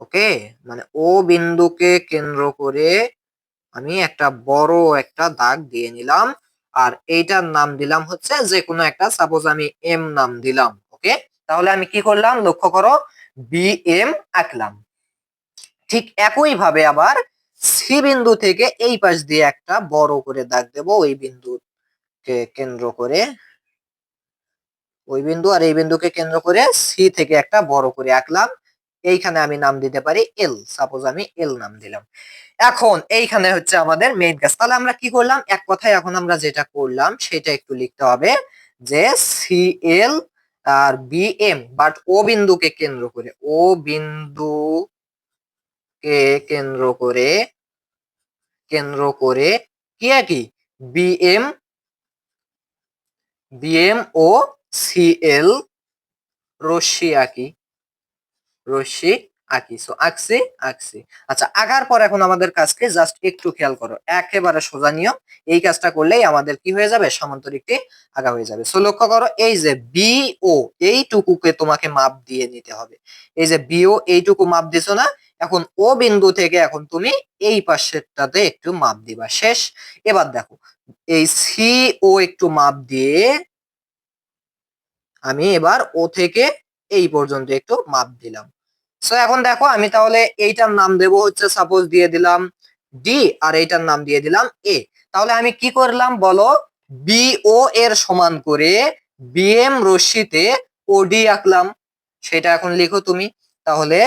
ওকে, মানে ও বিন্দুকে কেন্দ্র করে আমি একটা বড় একটা দাগ দিয়ে নিলাম। আর এইটার নাম দিলাম হচ্ছে যে কোনো একটা, সাপোজ আমি এম নাম দিলাম। ওকে, তাহলে আমি কি করলাম লক্ষ্য করো, বি এম আঁকলাম। ঠিক একই ভাবে আবার সি বিন্দু থেকে এই পাশ দিয়ে একটা বড় করে দাগ দেব, ওই বিন্দুকে কেন্দ্র করে, ওই বিন্দু আর এই বিন্দুকে কেন্দ্র করে সি থেকে একটা বড় করে আঁকলাম। এইখানে আমি নাম দিতে পারি এল, সাপোজ আমি এল নাম দিলাম। এখন এইখানে হচ্ছে আমাদের মেইন কাজ। তাহলে আমরা কি করলাম, এক কথায় এখন আমরা যেটা করলাম সেটা একটু লিখতে হবে, যে সি এল আর বি এম, বাট ও বিন্দুকে কেন্দ্র করে, ও বিন্দুকে কেন্দ্র করে কি একই বিএম বিএম ও সিএল রশ্মি আঁকি, রশ্মি আঁকি। সো আঁকছি। আচ্ছা আঁকার পর এখন আমাদের কাজকে জাস্ট একটু খেয়াল করো, একেবারে সোজা নিয়ম। এই কাজটা করলেই আমাদের কি হয়ে যাবে, সমান্তরিকটি আঁকা হয়ে যাবে। সো লক্ষ্য করো, এই যে বিও এইটুকুকে তোমাকে মাপ দিয়ে নিতে হবে। এই যে বিও এইটুকু মাপ দিছো না, এখন ও বিন্দু থেকে এখন তুমি এই পাশেরটাতে একটু মাপ দিবা, শেষ। এবার দেখো এই সি ও একটু মাপ দিয়ে আমি এবার ও থেকে এই পর্যন্ত একটু মাপ দিলাম। সো এখন দেখো আমি তাহলে এইটার নাম দেব হচ্ছে, সাপোজ দিয়ে দিলাম ডি, আর এইটার নাম দিয়ে দিলাম এ। তাহলে আমি কি করলাম বলো, বিও এর সমান করে বিএম রশ্মিতে ওডি আঁকলাম। সেটা এখন লিখো তুমি। তাহলে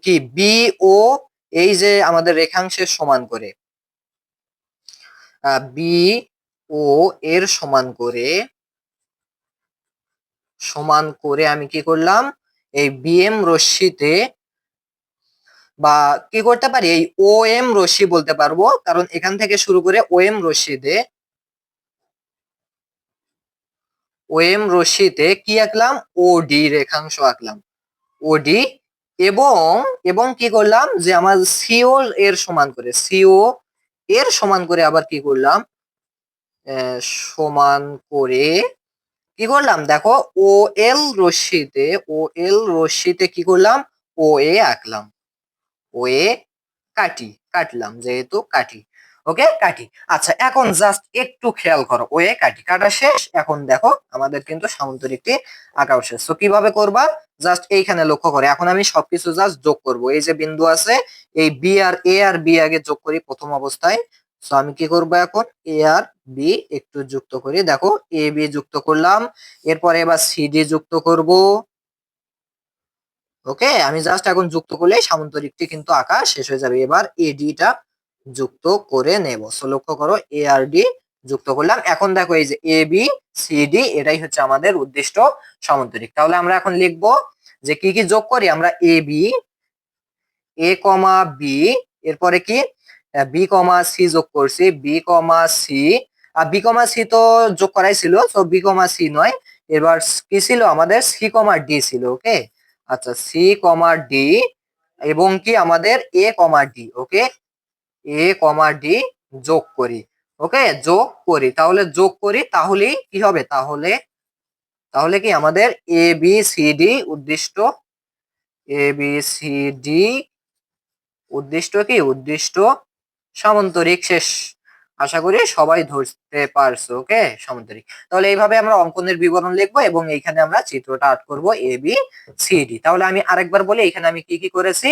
কি বিও, এই যে আমাদের রেখাংশের বি ও এর সমান করে আমি কি করলাম, এই বিএম রশ্মিতে বা কি করতে পারি, এই ও এম রশ্মি বলতে পারবো, কারণ এখান থেকে শুরু করে ও এম রশ্মিতে কি আঁকলাম, ও ডি রেখাংশ আঁকলাম, ওডি। এবং এবং কি করলাম, যে আমার সিও এর সমান করে আবার কি করলাম, সমান করে কি করলাম দেখো, ও এল রশ্মিতে কি করলাম, ও এ আঁকলাম, ও এ কাটলাম যেহেতু কাটি। ওকে, কাটি। আচ্ছা, এখন জাস্ট একটু খেয়াল করো, ওয়ে কাটি, কাটা শেষ। এখন দেখো আমাদের কিন্তু সামান্তরিকটি আঁকা শেষ। তো কিভাবে করবা, জাস্ট এইখানে লক্ষ্য করে এখন আমি সবকিছু জাস্ট যোগ করব। এই যে বিন্দু আছে, এই বি আর এ আর বি আগে যোগ করি প্রথম অবস্থায়। তো আমি কি করব এখন, এ আর বি একটু যুক্ত করি, দেখো এ বি যুক্ত করলাম। এরপরে এবার সি ডি যুক্ত করব। ওকে, আমি জাস্ট এখন যুক্ত করলে সামান্তরিকটি কিন্তু আঁকা শেষ হয়ে যাবে। এবার এডি টা যুক্ত করে নেব। সো লক্ষ্য করো, এ আর ডি যুক্ত করলাম। এখন দেখো এই যে এ বি সি ডি, এটাই হচ্ছে আমাদের উদ্দিষ্ট সামান্তরিক। তাহলে আমরা এখন লিখব যে কি কি যোগ করি আমরা, A B, A comma B, এরপরে কি বি কমা সি যোগ করছি, বি কমা সি। আর বি কমা সি তো যোগ করাই ছিল, তো বি কমা সি নয়। এবার কি ছিল আমাদের, সি কমা ডি ছিল। ওকে, আচ্ছা, সি কমা ডি এবং কি আমাদের এ কমা ডি। ওকে, এ কমা ডি যোগ করি। ওকে, যোগ করি, তাহলে যোগ করি, তাহলেই কি হবে, তাহলে তাহলে কি আমাদের A B C D উদ্দিষ্ট, A B C D উদ্দিষ্ট কি, উদ্দিষ্ট সামান্তরিক শেষ। আশা করি সবাই ধরতে পারছো। ওকে, সামান্তরিক। তাহলে এইভাবে আমরা অঙ্কনের বিবরণ লিখবো এবং এইখানে আমরা চিত্রটা আর্ট করব এ বি সি ডি। তাহলে আমি আরেকবার বলি, এখানে আমি কি কি করেছি,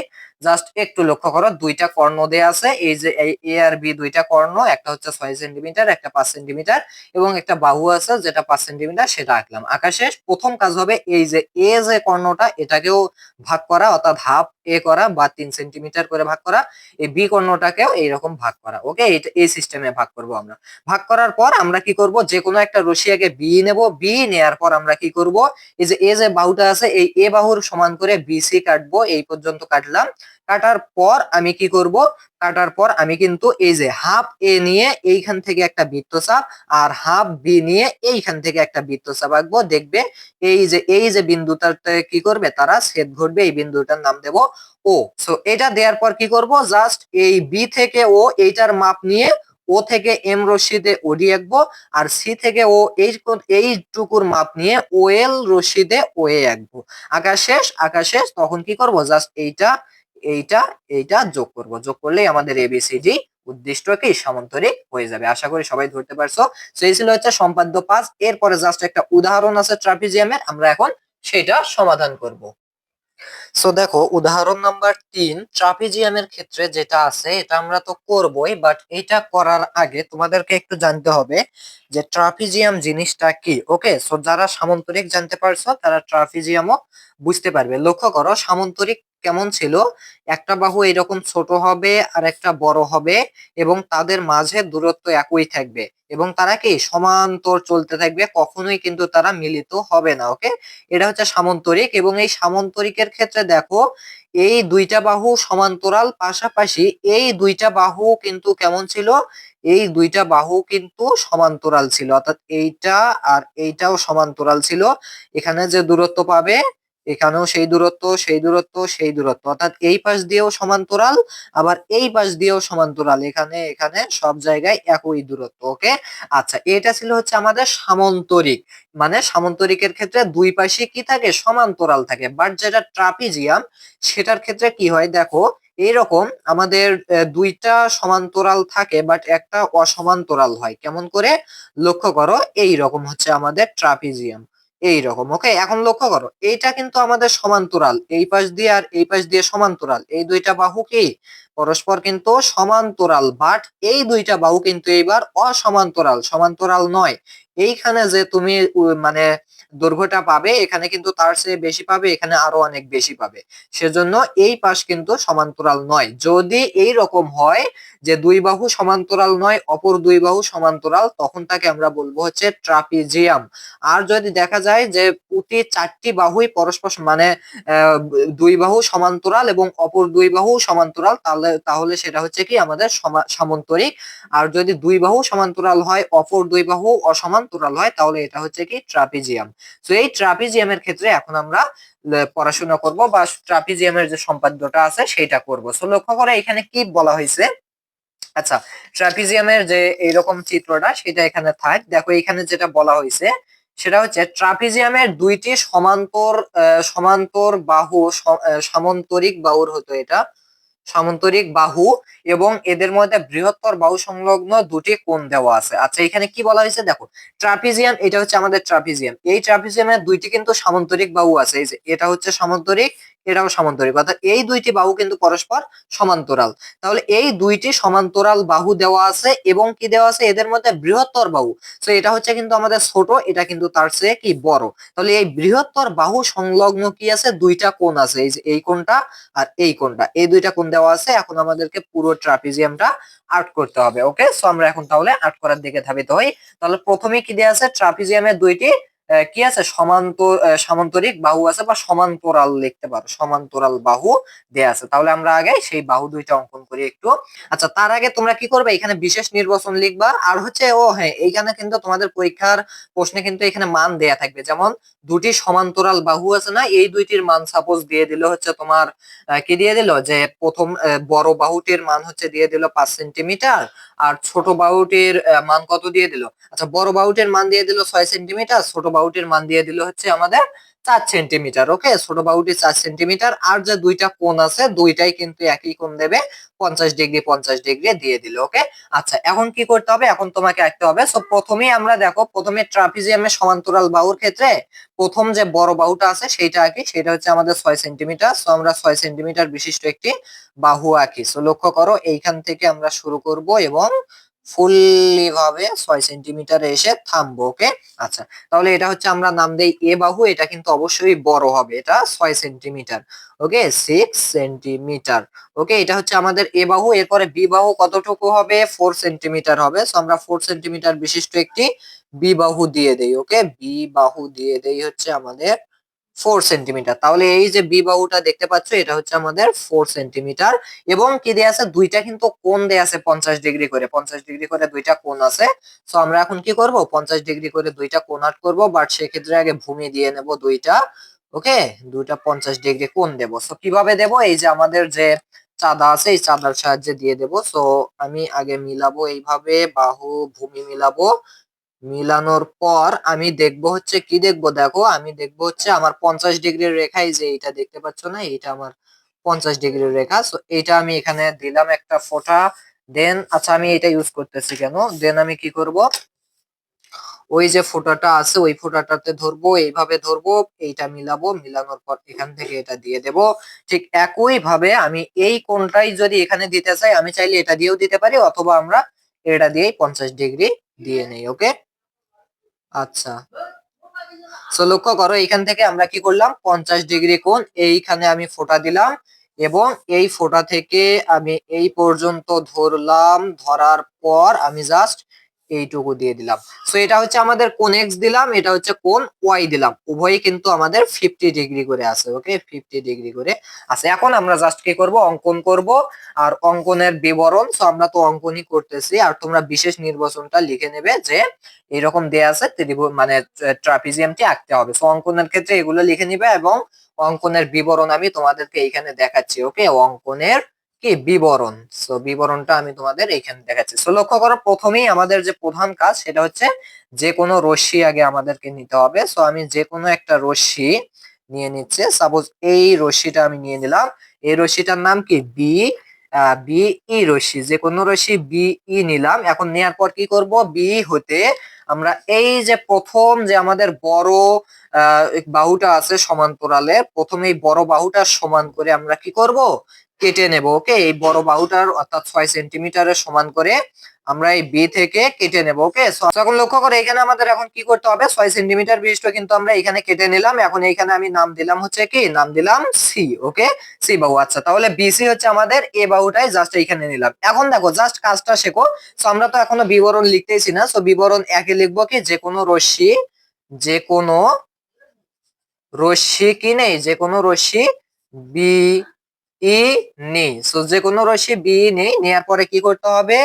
জাস্ট একটু লক্ষ্য করো, দুইটা কর্ণ দেয়া আছে। এই যে এ আর বি দুইটা কর্ণ, একটা হচ্ছে 6 সেন্টিমিটার, একটা 5 সেন্টিমিটার, এবং একটা বাহু আছে যেটা 5 সেন্টিমিটার, সেটা আঁকলাম। আঁকা শেষ। প্রথম কাজ হবে এই যে এ যে কর্ণটা, এটাকেও ভাগ করা, অর্থাৎ হাফ এ করা বা 3 সেন্টিমিটার করে ভাগ করা। এই বি কর্ণটাকেও এইরকম ভাগ করা। ওকে, এই সিস্টেমে ভাগ করব আমরা। ভাগ করার পর আমরা কি করব, যে কোনো একটা রশি আগে বি নেব, বি নেয়ার পর আমরা কি করব, এই যে এ যে বাহুটা আছে, এই এ বাহুর সমান করে বিসি কাটবো। এই পর্যন্ত কাটলাম। কাটার পর আমি কি করব, কাটার পর আমি কিন্তু এই যে হাফ এ নিয়ে এইখান থেকে একটা বৃত্তচাপ, আর হাফ বি নিয়ে এইখান থেকে একটা বৃত্তচাপ আঁকবো। দেখবে এই যে বিন্দুটাতে কি করবে, তারা ছেদ ঘটবে। এই বিন্দুটার নাম দেব ও। সো এটা দেওয়ার পর কি করব, জাস্ট এই বি থেকে ও এইটার মাপ নিয়ে ও থেকে এম রশ্মিতে ওডি আঁকবো, আর সি থেকে ও এইটুকুর মাপ নিয়ে ও এল রশ্মিতে ও এ আঁকবো। আঁকা শেষ, আঁকা শেষ। তখন কি করব, জাস্ট এইটা এইটা এইটা যোগ করব। যোগ করলেই আমাদের এবিসিডি উদ্দিষ্ট কি সামান্তরিক হয়ে যাবে। আশা করি সবাই ধরতে পারছো। তো এই ছিল হচ্ছে সম্পাদ্য 5। এরপরে জাস্ট একটা উদাহরণ আছে ট্রাপিজিয়ামের, আমরা এখন সেটা সমাধান করব। সো দেখো, উদাহরণ নাম্বার 3 ট্রাপিজিয়ামের ক্ষেত্রে যেটা আছে, এটা আমরা তো করবই, বাট এটা করার আগে তোমাদেরকে একটু জানতে হবে যে ট্রাপিজিয়াম জিনিসটা কি। ওকে, সো যারা সামান্তরিক জানতে পারছো তারা ট্রাপিজিয়ামও বুঝতে পারবে। লক্ষ্য করো, সামান্তরিক কেমন ছিল, একটা বাহু এরকম ছোট হবে আর একটা বড় হবে, এবং তাদের মাঝে দূরত্ব একই থাকবে, এবং তারা কি সমান্তর চলতে থাকবে, কখনোই কিন্তু তারা মিলিত হবে না। ওকে, এটা হচ্ছে সামান্তরিক। এবং এই সামান্তরিকের ক্ষেত্রে দেখো, এই দুইটা বাহু সমান্তরাল, পাশাপাশি এই দুইটা বাহু কিন্তু কেমন ছিল, এই দুইটা বাহু কিন্তু সমান্তরাল ছিল, অর্থাৎ এইটা আর এইটাও সমান্তরাল ছিল। এখানে যে দূরত্ব পাবে, এখানেও সেই দূরত্ব, সেই দূরত্ব, সেই দূরত্ব, অর্থাৎ এই পাশ দিয়েও সমান্তরাল, আবার এই পাশ দিয়েও সমান্তরাল, এখানে এখানে সব জায়গায় একই দূরত্ব। ওকে, আচ্ছা, এটা ছিল হচ্ছে আমাদের সামান্তরিক। মানে সামান্তরিকের ক্ষেত্রে দুই পাশে কি থাকে, সমান্তরাল থাকে। বাট যেটা ট্রাপিজিয়াম, সেটার ক্ষেত্রে কি হয় দেখো, এইরকম আমাদের দুইটা সমান্তরাল থাকে, বাট একটা অসমান্তরাল হয়। কেমন করে, লক্ষ্য করো, এই রকম হচ্ছে আমাদের ট্রাপিজিয়াম, এই রকম। ওকে, এখন লক্ষ্য করো, এইটা কিন্তু আমাদের সমান্তরাল, এই পাশ দিয়ে আর এই পাশ দিয়ে সমান্তরাল, এই দুইটা বাহু কি পরস্পর কিন্তু সমান্তরাল। বাট এই দুইটা বাহু কিন্তু এইবার অসমান্তরাল, সমান্তরাল নয়। এইখানে যে তুমি মানে দৈর্ঘ্যটা পাবে, এখানে কিন্তু তার চেয়ে বেশি পাবে, এখানে আরো অনেক বেশি পাবে। সেজন্য এই পাশ কিন্তু সমান্তরাল নয়। যদি এই রকম হয় যে দুই বাহু সমান্তরাল নয়, অপর দুই বাহু সমান্তরাল, তখন তাকে আমরা বলবো হচ্ছে ট্রাপিজিয়াম। আর যদি দেখা যায় যে প্রতি চারটি বাহুই পরস্পর মানে দুই বাহু সমান্তরাল এবং অপর দুই বাহু সমান্তরাল, তাহলে তাহলে সেটা হচ্ছে কি আমাদের সামান্তরিক। আর যদি দুই বাহু সমান্তরাল হয়, অপর দুই বাহু অসমান্তরাল হয়, তাহলে এটা হচ্ছে কি ট্রাপিজিয়াম। তো এই ট্রাপিজিয়ামের ক্ষেত্রে এখন আমরা পড়াশোনা করব, বা ট্রাপিজিয়ামের যে সম্পাদ্যটা আছে সেটা করব। সো লক্ষ্য করে এখানে কি বলা হয়েছে। আচ্ছা, ট্রাপিজিয়ামের যে এইরকম চিত্রটা, সেটা এখানে থাক। দেখো, এখানে যেটা বলা হয়েছে সেটা হচ্ছে ট্রাপিজিয়ামের দুইটি সমান্তর সমান্তর বাহু, সামান্তরিক বাহুর হতো এটা। সামান্তরিক বাহু এবং এদের মধ্যে বৃহত্তর বাহু সংলগ্ন দুটি কোণ দেওয়া আছে। আচ্ছা, এখানে কি বলা হয়েছে দেখো, ট্রাপিজিয়াম, এটা হচ্ছে আমাদের ট্রাপিজিয়াম। এই ট্রাপিজিয়ামের দুইটি কিন্তু সামান্তরিক বাহু আছে। এই যে এটা হচ্ছে সামান্তরিক, এটাও সামান্তরিক, অর্থাৎ এই দুইটি বাহু কিন্তু পরস্পর সমান্তরাল। তাহলে এই দুইটি সমান্তরাল বাহু দেওয়া আছে এবং কি দেওয়া আছে, এদের মধ্যে বৃহত্তর বাহু। তো এটা হচ্ছে কিন্তু আমাদের ছোট, এটা কিন্তু তার চেয়ে কি বড়। তাহলে এই বৃহত্তর বাহু সংলগ্ন কি আছে, দুইটা কোণ আছে। এই যে এই কোণটা আর এই কোণটা, এই দুইটা কোণ দেওয়া আছে। এখন আমাদেরকে পুরো ট্রাপিজিয়ামটা আর্ট করতে হবে। ওকে, সো আমরা এখন তাহলে আর্ট করার দিকে ধাবিত হই। তাহলে প্রথমে কি দেওয়া আছে, ট্রাপিজিয়ামের দুইটি কি আছে, সামান্তরিক বাহু আছে, বা সমান্তরাল লিখতে পারো, সমান্তরাল বাহু দেয়া আছে। তাহলে আমরা আগে সেই বাহু দুইটা অঙ্কন করি একটু। আচ্ছা, তার আগে তোমরা কি করবে, এখানে বিশেষ নির্বাচন লিখবা। আর হচ্ছে হ্যাঁ, এইখানে কিন্তু তোমাদের পরীক্ষার প্রশ্নে কিন্তু এখানে মান দেয়া থাকবে। যেমন দুটি সমান্তরাল বাহু আছে না, এই দুইটির মান সাপোজ দিয়ে দিল হচ্ছে তোমার কি দিয়ে দিল, যে প্রথম বড় বাহুটির মান হচ্ছে দিয়ে দিল 5 সেন্টিমিটার, আর ছোট বাহুটির মান কত দিয়ে দিল। আচ্ছা, বড় বাহুটির মান দিয়ে দিল 6 সেন্টিমিটার, ছোট বাহুটির মান দিয়ে দিল হচ্ছে আমাদের 4 সেন্টিমিটার। ওকে, ছোট বাহুটি 4 সেন্টিমিটার, আর যে দুইটা কোণ আছে দুইটাই কিন্তু একই কোণ দেবে, 50 ডিগ্রি 50 ডিগ্রি দিয়ে দিল। ওকে, আচ্ছা, এখন কি করতে হবে, এখন তোমাকে আঁকতে হবে। সো প্রথমেই আমরা দেখো, প্রথমে ট্রাপিজিয়ামের সমান্তরাল বাহুর ক্ষেত্রে প্রথম যে বড় বাহুটা আছে সেইটা আঁকি, সেটা হচ্ছে আমাদের 6 সেন্টিমিটার। সো আমরা 6 সেন্টিমিটার বিশিষ্ট একটি বাহু আঁকি। সো লক্ষ্য করো, এইখান থেকে আমরা শুরু করব এবং ফুললি ভাবে 6 সেন্টিমিটারে এসে থামবো। ওকে, আচ্ছা, তাহলে এটা হচ্ছে আমরা নাম দেই এ বাহু। এটা কিন্তু অবশ্যই বড় হবে, এটা 6 সেন্টিমিটার। ওকে, 6 সেন্টিমিটার। ওকে, এটা হচ্ছে আমাদের এ বাহু। এরপরে বি বাহু কতটুকু হবে, 4 সেন্টিমিটার হবে। সো আমরা 4 সেন্টিমিটার বিশিষ্ট একটি বি বাহু দিয়ে দেই। ওকে, বি বাহু দিয়ে দেই হচ্ছে আমাদের 4 সেন্টিমিটার। তাহলে এই যে বি বাহুটা দেখতে পাচ্ছ, এটা হচ্ছে আমাদের 4 সেন্টিমিটার। এবং কি দেয়া আছে, দুইটা কিন্তু কোণ দেয়া আছে 50 ডিগ্রি করে, 50 ডিগ্রি করে দুইটা কোণ আছে। তো আমরা এখন কি করব, 50 ডিগ্রি করে দুইটা কোণ আর্ট করব, বাট সেক্ষেত্রে আগে ভূমি দিয়ে নেব দুইটা। ওকে, দুইটা 50 ডিগ্রি কোণ দেব। সো কিভাবে দেব, এই যে আমাদের যে চাঁদা আছে, এই চাঁদার সাহায্যে দিয়ে দেব। সো আমি আগে মিলাবো এইভাবে, বাহু ভূমি মিলাবো। মিলানোর পর আমি দেখবো হচ্ছে কি দেখবো, দেখো আমি দেখবো হচ্ছে আমার 50 ডিগ্রির রেখায়, যে এটা দেখতে পাচ্ছ না, এটা আমার 50 ডিগ্রির রেখা। সো এটা আমি এখানে দিলাম একটা ফোঁটা। দেন আচ্ছা, আমি এটা ইউজ করতেছি কেন, দেন আমি কি করব, ওই যে ফোঁটাটা আছে ওই ফোঁটাটাতে ধরবো, এইভাবে ধরবো, এইটা মিলাবো, মিলানোর পর এখান থেকে এটা দিয়ে দেব। ঠিক একই ভাবে আমি এই কোণটাই যদি এখানে দিতে চাই, আমি চাইলে এটা দিয়েও দিতে পারি, অথবা আমরা এটা দিয়েই 50 ডিগ্রি দিয়ে নেই। ওকে, আচ্ছা, সো লক্ষ্য করো, এইখান থেকে আমরা কি করলাম, 50 ডিগ্রি কোণ এইখানে আমি ফোঁটা দিলাম, এবং এই ফোঁটা থেকে আমি এই পর্যন্ত ধরলাম, ধরার পর আমি জাস্ট এইটুকু দিয়ে দিলাম। সো এটা হচ্ছে আমাদের কোণ এক্স দিলাম, এটা হচ্ছে কোণ ওয়াই দিলাম, উভয়ই কিন্তু আমাদের 50 ডিগ্রি করে আছে। ওকে, 50 ডিগ্রি করে আছে। এখন আমরা জাস্ট কি করব, অঙ্কন করব, আর অঙ্কনের বিবরণ। সো আমরা তো অঙ্কনই করতেছি, আর তোমরা বিশেষ নির্বাচনটা লিখে নেবে যে এরকম দেয়া আছে, মানে ট্রাপিজিয়ামটি আঁকতে হবে। সো অঙ্কনের ক্ষেত্রে এগুলো লিখে নিবে, এবং অঙ্কনের বিবরণ আমি তোমাদেরকে এইখানে দেখাচ্ছি। ওকে, অঙ্কনের কি বিবরণ, সো বিবরণটা আমি তোমাদের এইখানে দেখাচ্ছি। সো লক্ষ্য করো, প্রথমেই আমাদের যে প্রধান কাজ সেটা হচ্ছে যে কোনো রশ্মি আগে আমাদেরকে নিতে হবে। সো আমি যে কোনো একটা রশ্মি নিয়ে নিচ্ছে, সাপোজ এই রশ্মিটা আমি নিয়ে নিলাম। এই রশ্মিটার নাম কি, বি বি ই রশ্মি, যে কোনো রশ্মি বি ই নিলাম। এখন নেওয়ার পর কি করব, বি হতে আমরা এই যে প্রথম যে আমাদের বড় বাহুটা আছে সমান্তরালে, প্রথমে এই বড় বাহুটা সমান করে আমরা কি করব, কেটে নেব। ওকে, এই বড় বাহুটার অর্থাৎ 6 সেন্টিমিটারের সমান করে আমরা এই বি থেকে কেটে নেব। ওকে, এখন লক্ষ্য করে এখানে আমাদের এখন কি করতে হবে, 6 সেন্টিমিটার বিশিষ্ট কিন্তু আমরা এখানে কেটে নিলাম। এখন এইখানে আমি নাম দিলাম হচ্ছে কি, নাম দিলাম সি। ওকে, সি বাহু। আচ্ছা, তাহলে বিসি হচ্ছে আমাদের এ বাহুটাই জাস্ট এইখানে নিলাম। এখন দেখো, জাস্ট কাজটা শেখো। সো আমরা তো এখনো বিবরণ লিখতেইছি না, সো বিবরণ একে লিখবো কি, যে কোনো রশ্মি, যে কোনো রশ্মি কি নেই, যে কোনো রশ্মি বি ই নেই। সো যে কোনো রশ্মি বি নেই, নেয়ার পরে কি করতে হবে,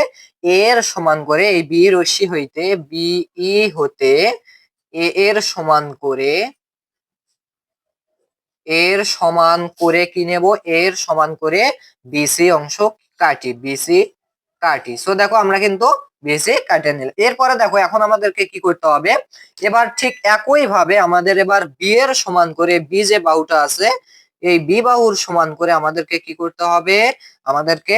এর সমান করে এই বি রশ্মি হইতে, বি ই হতে এ এর সমান করে, এর সমান করে কি নেব, এর সমান করে বিসি অংশ কাটি, বিসি কাটি। সো দেখো, আমরা কিন্তু বিসি কাটে নিলাম। এরপরে দেখো, এখন আমাদেরকে কি করতে হবে, এবার ঠিক একই ভাবে আমাদের এবার বি এর সমান করে, বি যে বাহুটা আছে এই বি বাহুর সমান করে আমাদেরকে কি করতে হবে, আমাদেরকে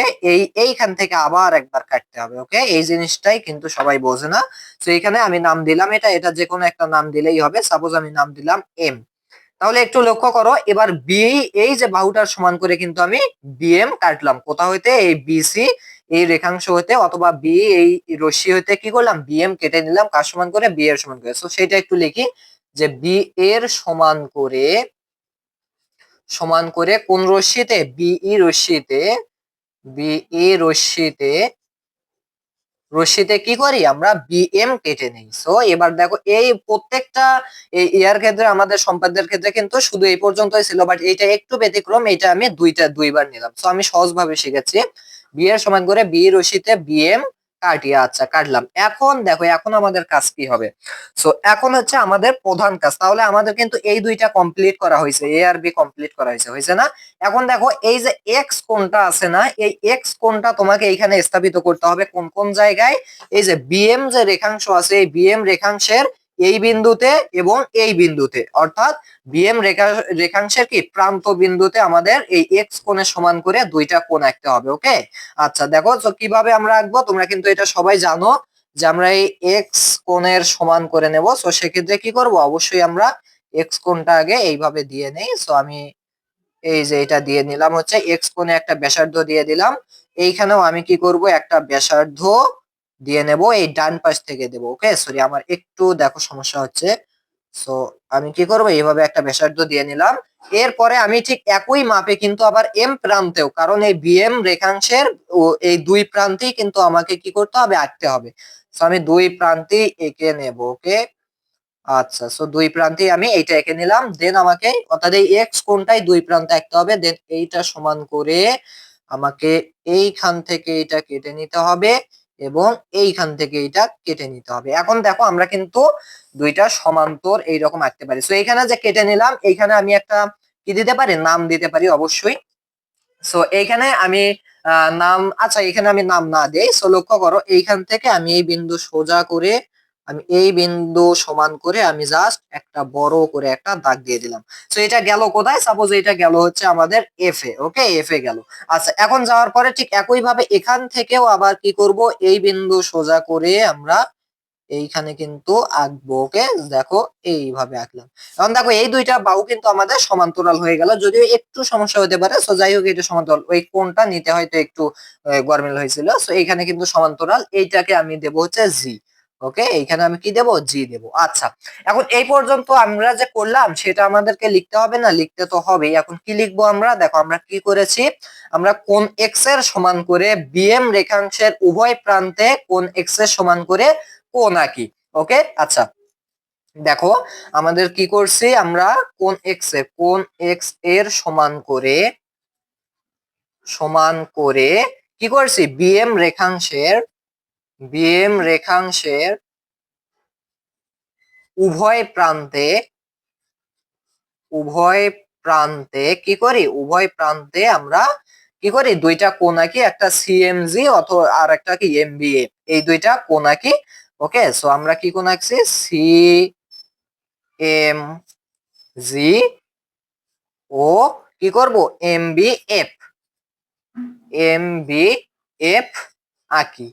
এইখান থেকে আবার একবার কাটতে হবে। ওকে, এই জিনিসটাই কিন্তু সবাই বোঝে না। তো এখানে আমি নাম দিলাম এটা যে কোনো একটা নাম দিলেই হবে। সাপোজ আমি নাম দিলাম এম। তাহলে একটু লক্ষ্য করো, এবার বি, এই যে বাহুটার সমান করে কিন্তু আমি বিএম কাটলাম। কোথা হইতে? এই বিসি এই রেখাংশ হতে অথবা বি এই রশ্মি হতে কি করলাম, বিএম কেটে নিলাম। কার সমান করে? বি এর সমান করে। তো সেটা একটু লিখি যে বি এর সমান করে কোন রশ্মিতে? বিই রশ্মিতে, বিই রশ্মিতে কি করি আমরা? বিএম কেটে নেই। সো এবার দেখো, এই প্রত্যেকটা এই ইয়ার ক্ষেত্রে আমাদের সম্পাদ্যের ক্ষেত্রে কিন্তু শুধু এই পর্যন্তই ছিল, বাট এটা একটু ব্যতিক্রম। এটা আমি দুইবার নিলাম। সো আমি সহজভাবে শিখেছি। বি এর সমান করে বি রশ্মিতে বিএম কাটিয়ে, আচ্ছা কাটলাম। এখন দেখো, এখন আমাদের কাজ কি হবে? সো এখন হচ্ছে আমাদের প্রধান কাজ। তাহলে আমাদের কিন্তু এই দুইটা কমপ্লিট করা হয়েছে, এ আর বি কমপ্লিট করা হয়েছে, হয়েছে না? এখন দেখো, এই যে এক্স কোণটা আছে না, এই এক্স কোণটা তোমাকে এইখানে স্থাপিত করতে হবে। কোন কোন জায়গায়? এই যে বিএম যে রেখাংশ আছে, এই বিএম রেখাংশের এই বিন্দুতে এবং এই বিন্দুতে, অর্থাৎ বিএম রেখাংশের কি প্রান্ত বিন্দুতে আমাদের এই এক্স কোণের সমান করে দুইটা কোণ আঁকতে হবে। ওকে, আচ্ছা দেখো, তো কিভাবে আমরা আঁকবো তোমরা কিন্তু এটা সবাই জানো যে আমরা এই এক্স কোণের সমান করে নেব। সো সেক্ষেত্রে কি করব? অবশ্যই আমরা এক্স কোণটা আগে এইভাবে দিয়ে নেই। সো আমি এই যে এটা দিয়ে নিলাম, হচ্ছে এক্স কোণে একটা ব্যাসার্ধ দিয়ে দিলাম। এইখানেও আমি কি করব? একটা ব্যাসার্ধ দিয়ে নেব, এই ডান পাশ থেকে দেব। ওকে, সরি আমার একটু দেখো সমস্যা হচ্ছে। সো আমি কি করব? এইভাবে একটা ব্যাসার্ধ দিয়ে নিলাম। এরপরে আমি ঠিক একই মাপে কিন্তু আবার এম প্রান্তেও, কারণ এই বিএম রেখাংশের এই দুই প্রান্তেই কিন্তু আমাকে কি করতে হবে? আঁকতে হবে। সো আমি দুই প্রান্তেই এঁকে নেব। ওকে, আচ্ছা, সো দুই প্রান্তে আমি এইটা এঁকে নিলাম। দেন আমাকে, অর্থাৎ এই এক্স কোণটাই দুই প্রান্তে আঁকতে হবে। দেন এইটা সমান করে আমাকে এইখান থেকে এটা কেটে নিতে হবে এবং এইখান থেকে এটা কেটে নিতে হবে। এখন দেখো, আমরা কিন্তু দুইটা সমান্তর এইরকম আঁকতে পারি। সো এইখানে যে কেটে নিলাম, এইখানে আমি একটা কি দিতে পারি? নাম দিতে পারি অবশ্যই। সো এইখানে আমি নাম, আচ্ছা এখানে আমি নাম না দেই। সো লক্ষ্য করো, এইখান থেকে আমি এই বিন্দু সোজা করে, আমি এই বিন্দু সমান করে আমি জাস্ট একটা বড় করে একটা দাগ দিয়ে দিলাম। সো এটা গেল কোথায়? সাপোজ এটা গেল হচ্ছে আমাদের এফ এ। ওকে, এফ এ গেল। আচ্ছা, এখন যাওয়ার পরে ঠিক একই ভাবে এখান থেকেও আবার কি করব? এই বিন্দু সোজা করে আমরা এইখানে কিন্তু আঁকবো। ওকে, দেখো এইভাবে আঁকলাম। এখন দেখো, এই দুইটা বাহু কিন্তু আমাদের সমান্তরাল হয়ে গেল, যদিও একটু সমস্যা হতে পারে। সো যাই হোক, এটা সমান্তরাল। ওই কোণটা নিতে হয়তো একটু গরমিল হয়েছিল। সো এইখানে কিন্তু সমান্তরাল। এইটাকে আমি দেব হচ্ছে জি। ওকে, এইখানে আমি কি দেব? জি দেব। আচ্ছা, এখন এই পর্যন্ত আমরা যে করলাম সেটা আমাদেরকে লিখতে হবে না? লিখতে তো হবেই। এখন কি লিখবো আমরা? দেখো আমরা কি করেছি, আমরা কোণ এক্স এর সমান করে বিএম রেখাংশের উভয় প্রান্তে কোণ এক্স এর সমান করে কোণ আঁকি। ওকে, আচ্ছা দেখো, আমাদের কি করছি, আমরা কোণ এক্স এর সমান করে কি করছি? বিএম রেখাংশের উভয় প্রান্তে কি করি? উভয় প্রান্তে আমরা কি করি? দুইটা কোণ আঁকি, একটা সিএমজি অথবা আর একটা কি এমবিএ, এই দুইটা কোণ আঁকি। ওকে, সো আমরা কি কোণ আঁকছি? সি এম জি ও কি করব? এম বি এফ আঁকি।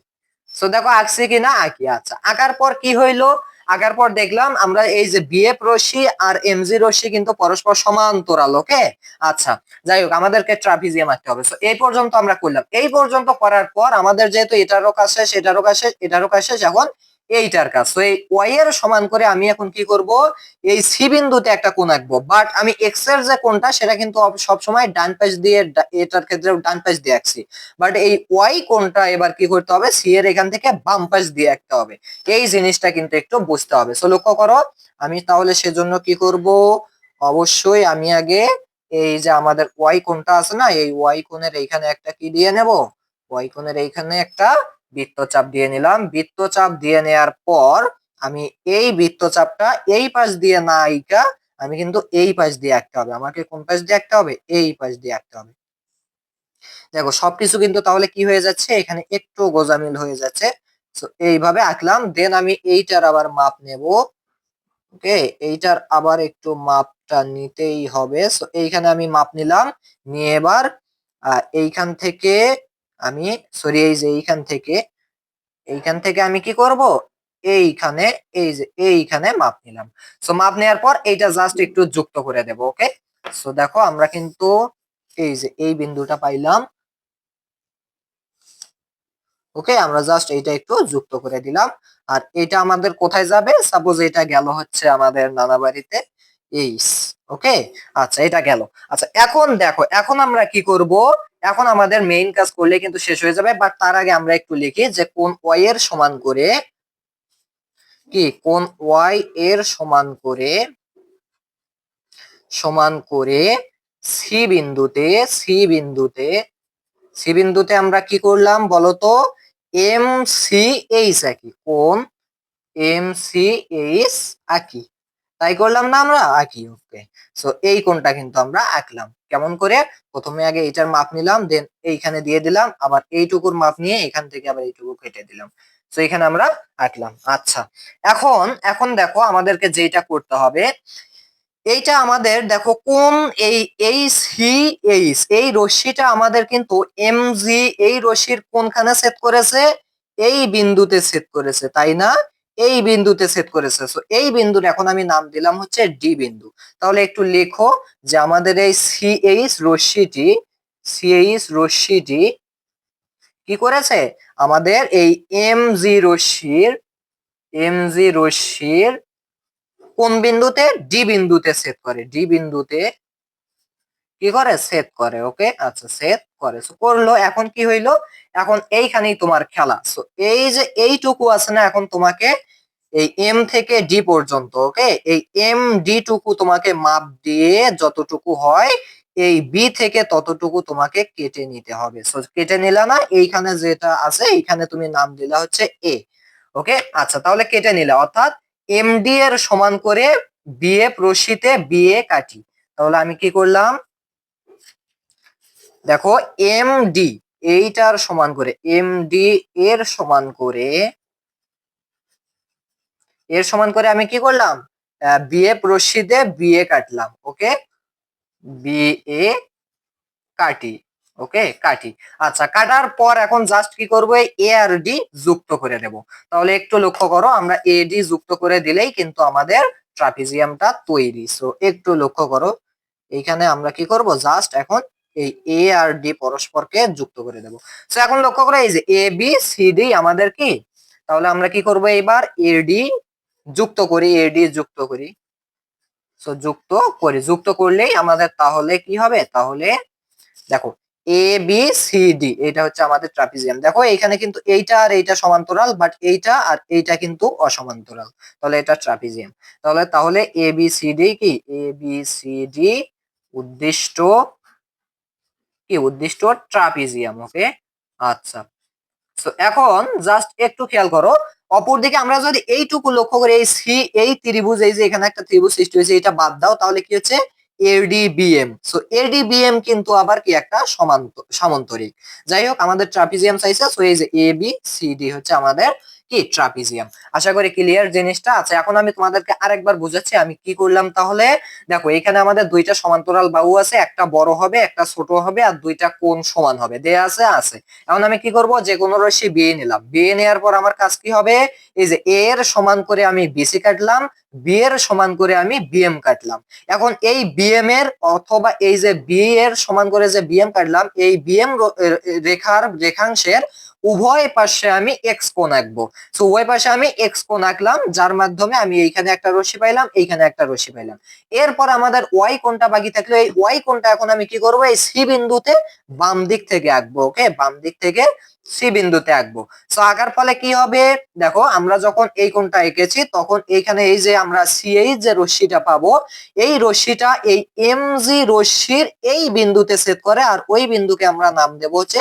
সো দেখো আঁকছি কিনা? আঁকি। আচ্ছা, আঁকার পর কি হইলো? আঁকার পর দেখলাম আমরা এই যে বিএফ রশ্মি আর এমজি রশ্মি কিন্তু পরস্পর সমান্তরাল। ওকে, আচ্ছা যাই হোক, আমাদেরকে ট্রাপিজিয়াম আঁকতে হবে। সো এই পর্যন্ত আমরা করলাম। এই পর্যন্ত করার পর আমাদের যেহেতু এটারও কাজ শেষ, এটারও কাজ শেষ, এখন এইটার কাজ। তো এই ওয়াই এর সমান করে আমি এখন কি করব? এই সি বিন্দুতে একটা কোণ আঁকবো। বাট আমি এক্স এর যে কোণটা সেটা কিন্তু সব সময় ডান পাশ দিয়ে, এটার ক্ষেত্রে ডান পাশ দিয়ে আঁকছি। বাট এই ওয়াই কোণটা এবার কি করতে হবে? সি এর এখান থেকে বাম পাশ দিয়ে আঁকতে হবে। এই জিনিসটা কিন্তু একটু বুঝতে হবে। সো লক্ষ্য করো, আমি তাহলে সেজন্য কি করব? অবশ্যই আমি আগে এই যে আমাদের ওয়াই কোণটা আছে না, এই ওয়াই কোণের এইখানে একটা কি দিয়ে নেব? ওয়াই কোণের এইখানে একটা বৃত্তচাপ দিয়ে নিলাম। বৃত্তচাপ দিয়ে নেয়ার পর আমি এই বৃত্তচাপটা এই পাশ দিয়ে না আঁকা, আমি কিন্তু এই পাশ দিয়ে আঁকতে হবে। আমাকে কোন পাশ দিয়ে আঁকতে হবে? এই পাশ দিয়ে আঁকতে হবে। দেখো সবকিছু কিন্তু তাহলে কি হয়ে যাচ্ছে? এখানে একটু গোজামিল হয়ে যাচ্ছে। তো এইভাবে আঁকলাম। দেন আমি এইটার আবার মাপ নেব। ওকে, এইটার আবার একটু মাপটা নিতেই হবে। সো এইখানে আমি মাপ নিলাম, নিয়ে এবার এইখান থেকে আমি সরি এই যে এইখান থেকে আমি কি করব, এইখানে এই যে এইখানে মাপ নিলাম। সো মাপ নেওয়ার পর এইটা জাস্ট একটু যুক্ত করে দেব। ওকে, সো দেখো আমরা কিন্তু এই যে এই বিন্দুটা পাইলাম। ওকে, আমরা জাস্ট এইটা একটু যুক্ত করে দিলাম। আর এটা আমাদের কোথায় যাবে, সাপোজ এটা গেল হচ্ছে আমাদের নানাবাড়িতে এইস। ওকে, আচ্ছা এটা গেল। আচ্ছা এখন দেখো, এখন আমরা কি করব, এখন আমাদের মেইন কাজ করলে কিন্তু শেষ হয়ে যাবে, বাট তার আগে আমরা একটু লিখি যে কোন ওয়াই এর সমান করে কোন ওয়াই এর সমান করে সি বিন্দুতে আমরা কি করলাম বলতো, এম সি এইচ আঁকি, কোন এম সি এইচ আঁকি, তাই করলাম না আমরা, আঁকি। ওকে, সো এই কোণটা কিন্তু আমরা আঁকলাম কেমন করে, প্রথমে আগে এইটার মাপ নিলাম, দেন এইখানে দিয়ে দিলাম, আবার এইটুকুর মাপ নিয়ে এখান থেকে আবার এইটুকু কেটে দিলাম। সো এখানে আমরা আঁকলাম। আচ্ছা এখন এখন দেখো আমাদেরকে যেটা করতে হবে, এইটা আমাদের দেখো কোন এই এই সি এইচ এই রশ্মিটা আমাদের কিন্তু এম জি এই রশ্মির কোনখানে ছেদ করেছে, এই বিন্দুতে ছেদ করেছে, তাই না, এই বিন্দুতে ছেদ করেছে। সো এই বিন্দুর এখন আমি নাম দিলাম হচ্ছে ডি বিন্দু। তাহলে একটু লেখো যে আমাদের এই সি এইচ রশ্মিটি কি করেছে, আমাদের এই এম জি রশ্মির কোন বিন্দুতে, ডি বিন্দুতে ছেদ করে, ডি বিন্দুতে কি করে, ছেদ করে। ওকে, আচ্ছা ছেদ করে, সো করলো। এখন কি হইলো, এখন এইখানেই তোমার খেলা। সো এই যে এইটুকু আছে না, এখন তোমাকে এই এম থেকে ডি পর্যন্ত, ওকে, এই এম ডি টুকু তোমাকে মাপ দিয়ে যতটুকু হয় এই বি থেকে ততটুকু তোমাকে কেটে নিতে হবে। সো কেটে নিলা না, এইখানে যেটা আছে এইখানে তুমি নাম দিলা হচ্ছে এ। ওকে, আচ্ছা তাহলে কেটে নিলা, অর্থাৎ এম ডি এর সমান করে বিএফ রশ্মিতে বিএ কাটি। তাহলে আমি কি করলাম, দেখো এম ডি এইটার সমান করে, এম ডি এর সমান করে আমি কি করলাম, বিএফ রশ্মিতে বিএ কাটলাম। ওকে, বিএ কাটি। ওকে, কাটি। আচ্ছা কাটার পর এখন জাস্ট কি করবো, এ আর ডি যুক্ত করে দেব। তাহলে একটু লক্ষ্য করো, আমরা এ ডি যুক্ত করে দিলেই কিন্তু আমাদের ট্রাপিজিয়ামটা তৈরি। সো একটু লক্ষ্য করো, এইখানে আমরা কি করব, জাস্ট এখন এই এ আর ডি পরস্পরকে যুক্ত করে দেব। সো এখন লক্ষ্য করো এই যে এ বি সি ডি আমাদের কি, তাহলে আমরা কি করব, এবার এডি যুক্ত করি, এডি যুক্ত করি। সো যুক্ত করলেই আমাদের তাহলে কি হবে, তাহলে দেখো এ বি সি ডি এটা হচ্ছে আমাদের ট্রাপিজিয়াম। দেখো এখানে কিন্তু এইটা আর এইটা সমান্তরাল, বাট এইটা আর এইটা কিন্তু অসমান্তরাল, তাহলে এটা ট্রাপিজিয়াম। তাহলে এ বি সি ডি কি, A B C D উদ্দিষ্ট উদ্দিষ্ট trapezium. ওকে, আচ্ছা। তো এখন জাস্ট একটু খেয়াল করো, অপরদিকে আমরা যদি এইটুকু লক্ষ্য করি, এই সি এই ত্রিভুজ, এই যে এখানে একটা ত্রিভুজ সৃষ্টি হয়েছে, এটা বাদ দাও, তাহলে কি হচ্ছে এডিবিএম। সো এডিবিএম কিন্তু আবার কি একটা সামান্তরিক। যাই হোক আমাদের ট্রাপিজিয়াম চাইছে, সো এই যে এ বি সি ডি হচ্ছে আমাদের কি ট্রাপিজিয়াম। আশা করি ক্লিয়ার জিনিসটা। আচ্ছা এখন আমি তোমাদেরকে আরেকবার বুঝাচ্ছি আমি কি করলাম। তাহলে দেখো এখানে আমাদের দুইটা সমান্তরাল বাহু আছে, একটা বড় হবে একটা ছোট হবে, আর দুইটা কোণ সমান হবে দেয়া আছে। এখন আমি কি করব, যে কোনো রশ্মি বিয়ে নিলাম, বিয়ে নেওয়ার পর আমার কাজ কি হবে, এই যে এ এর সমান করে আমি বিসি কাটলাম, বি এর সমান করে আমি বিএম কাটলাম। এখন এই বিএম এর অথবা এই যে বি এর সমান করে যে বিএম কাটলাম, এই বিএম রেখাংশের উভয় পাশে আমি এক্স কোণ আঁকবো। সো উভয় পাশে আমি এক্স কোণ আঁকলাম, যার মাধ্যমে আমি এইখানে একটা রশ্মি পাইলাম, এইখানে একটা রশ্মি পাইলাম। এরপর আমাদের ওয়াই কোণটা বাকি থাকলো, এই ওয়াই কোণটা এখন আমি কি করব, এই সি বিন্দুতে বাম দিক থেকে আঁকবো। ওকে, বাম দিক থেকে সি বিন্দুতে আঁকবো। সো আঁকার ফলে কি হবে, দেখো আমরা যখন এই কোণটা এঁকেছি তখন এইখানে এই যে আমরা সিএইচ যে রশ্মিটা পাবো, এই রশ্মিটা এই এম জি রশ্মির এই বিন্দুতে ছেদ করে, আর ওই বিন্দুকে আমরা নাম দেব হচ্ছে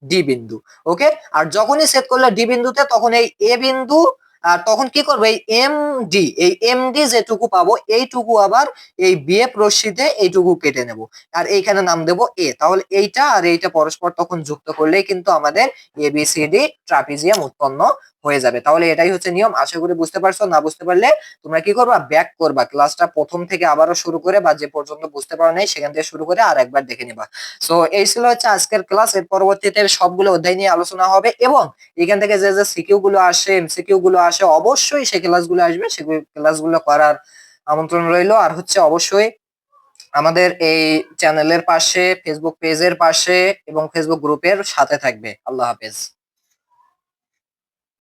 ডি বিন্দু। ওকে, আর যখনই ছেদ করলে ডি বিন্দুতে, তখন এই এ বিন্দু আর তখন কি করবে, এই এম ডি যেটুকু পাবো এইটুকু আবার এই বিএফ রশ্মিতে এইটুকু কেটে নেব, আর এইখানে নাম দেব এ। তাহলে এইটা আর এইটা পরস্পর তখন যুক্ত করলেই কিন্তু আমাদের এবিসিডি ট্রাপিজিয়াম উৎপন্ন হয়ে যাবে। তাহলে এটাই হচ্ছে নিয়ম। আশা করি বুঝতে পারছো। না বুঝতে পারলে তোমরা কি করবা, ব্যাক করবা ক্লাসটা প্রথম থেকে আবারও শুরু করে, বা যে পর্যন্ত বুঝতে পারো নাই সেখান থেকে শুরু করে আর একবার দেখে নিবা। সো এই ছিল হচ্ছে আজকের ক্লাস। এর পরবর্তীতে সবগুলো অধ্যায় নিয়ে আলোচনা হবে, এবং এখান থেকে যে যে সিকিউ গুলো আসে, এমসিকিউ গুলো আসে, অবশ্যই সেই ক্লাসগুলো আসবে, সেই ক্লাসগুলো করার আমন্ত্রণ রইলো। আর হচ্ছে অবশ্যই আমাদের এই চ্যানেলের পাশে, ফেসবুক পেজের পাশে এবং ফেসবুক গ্রুপের সাথে থাকবে। আল্লাহ হাফেজ।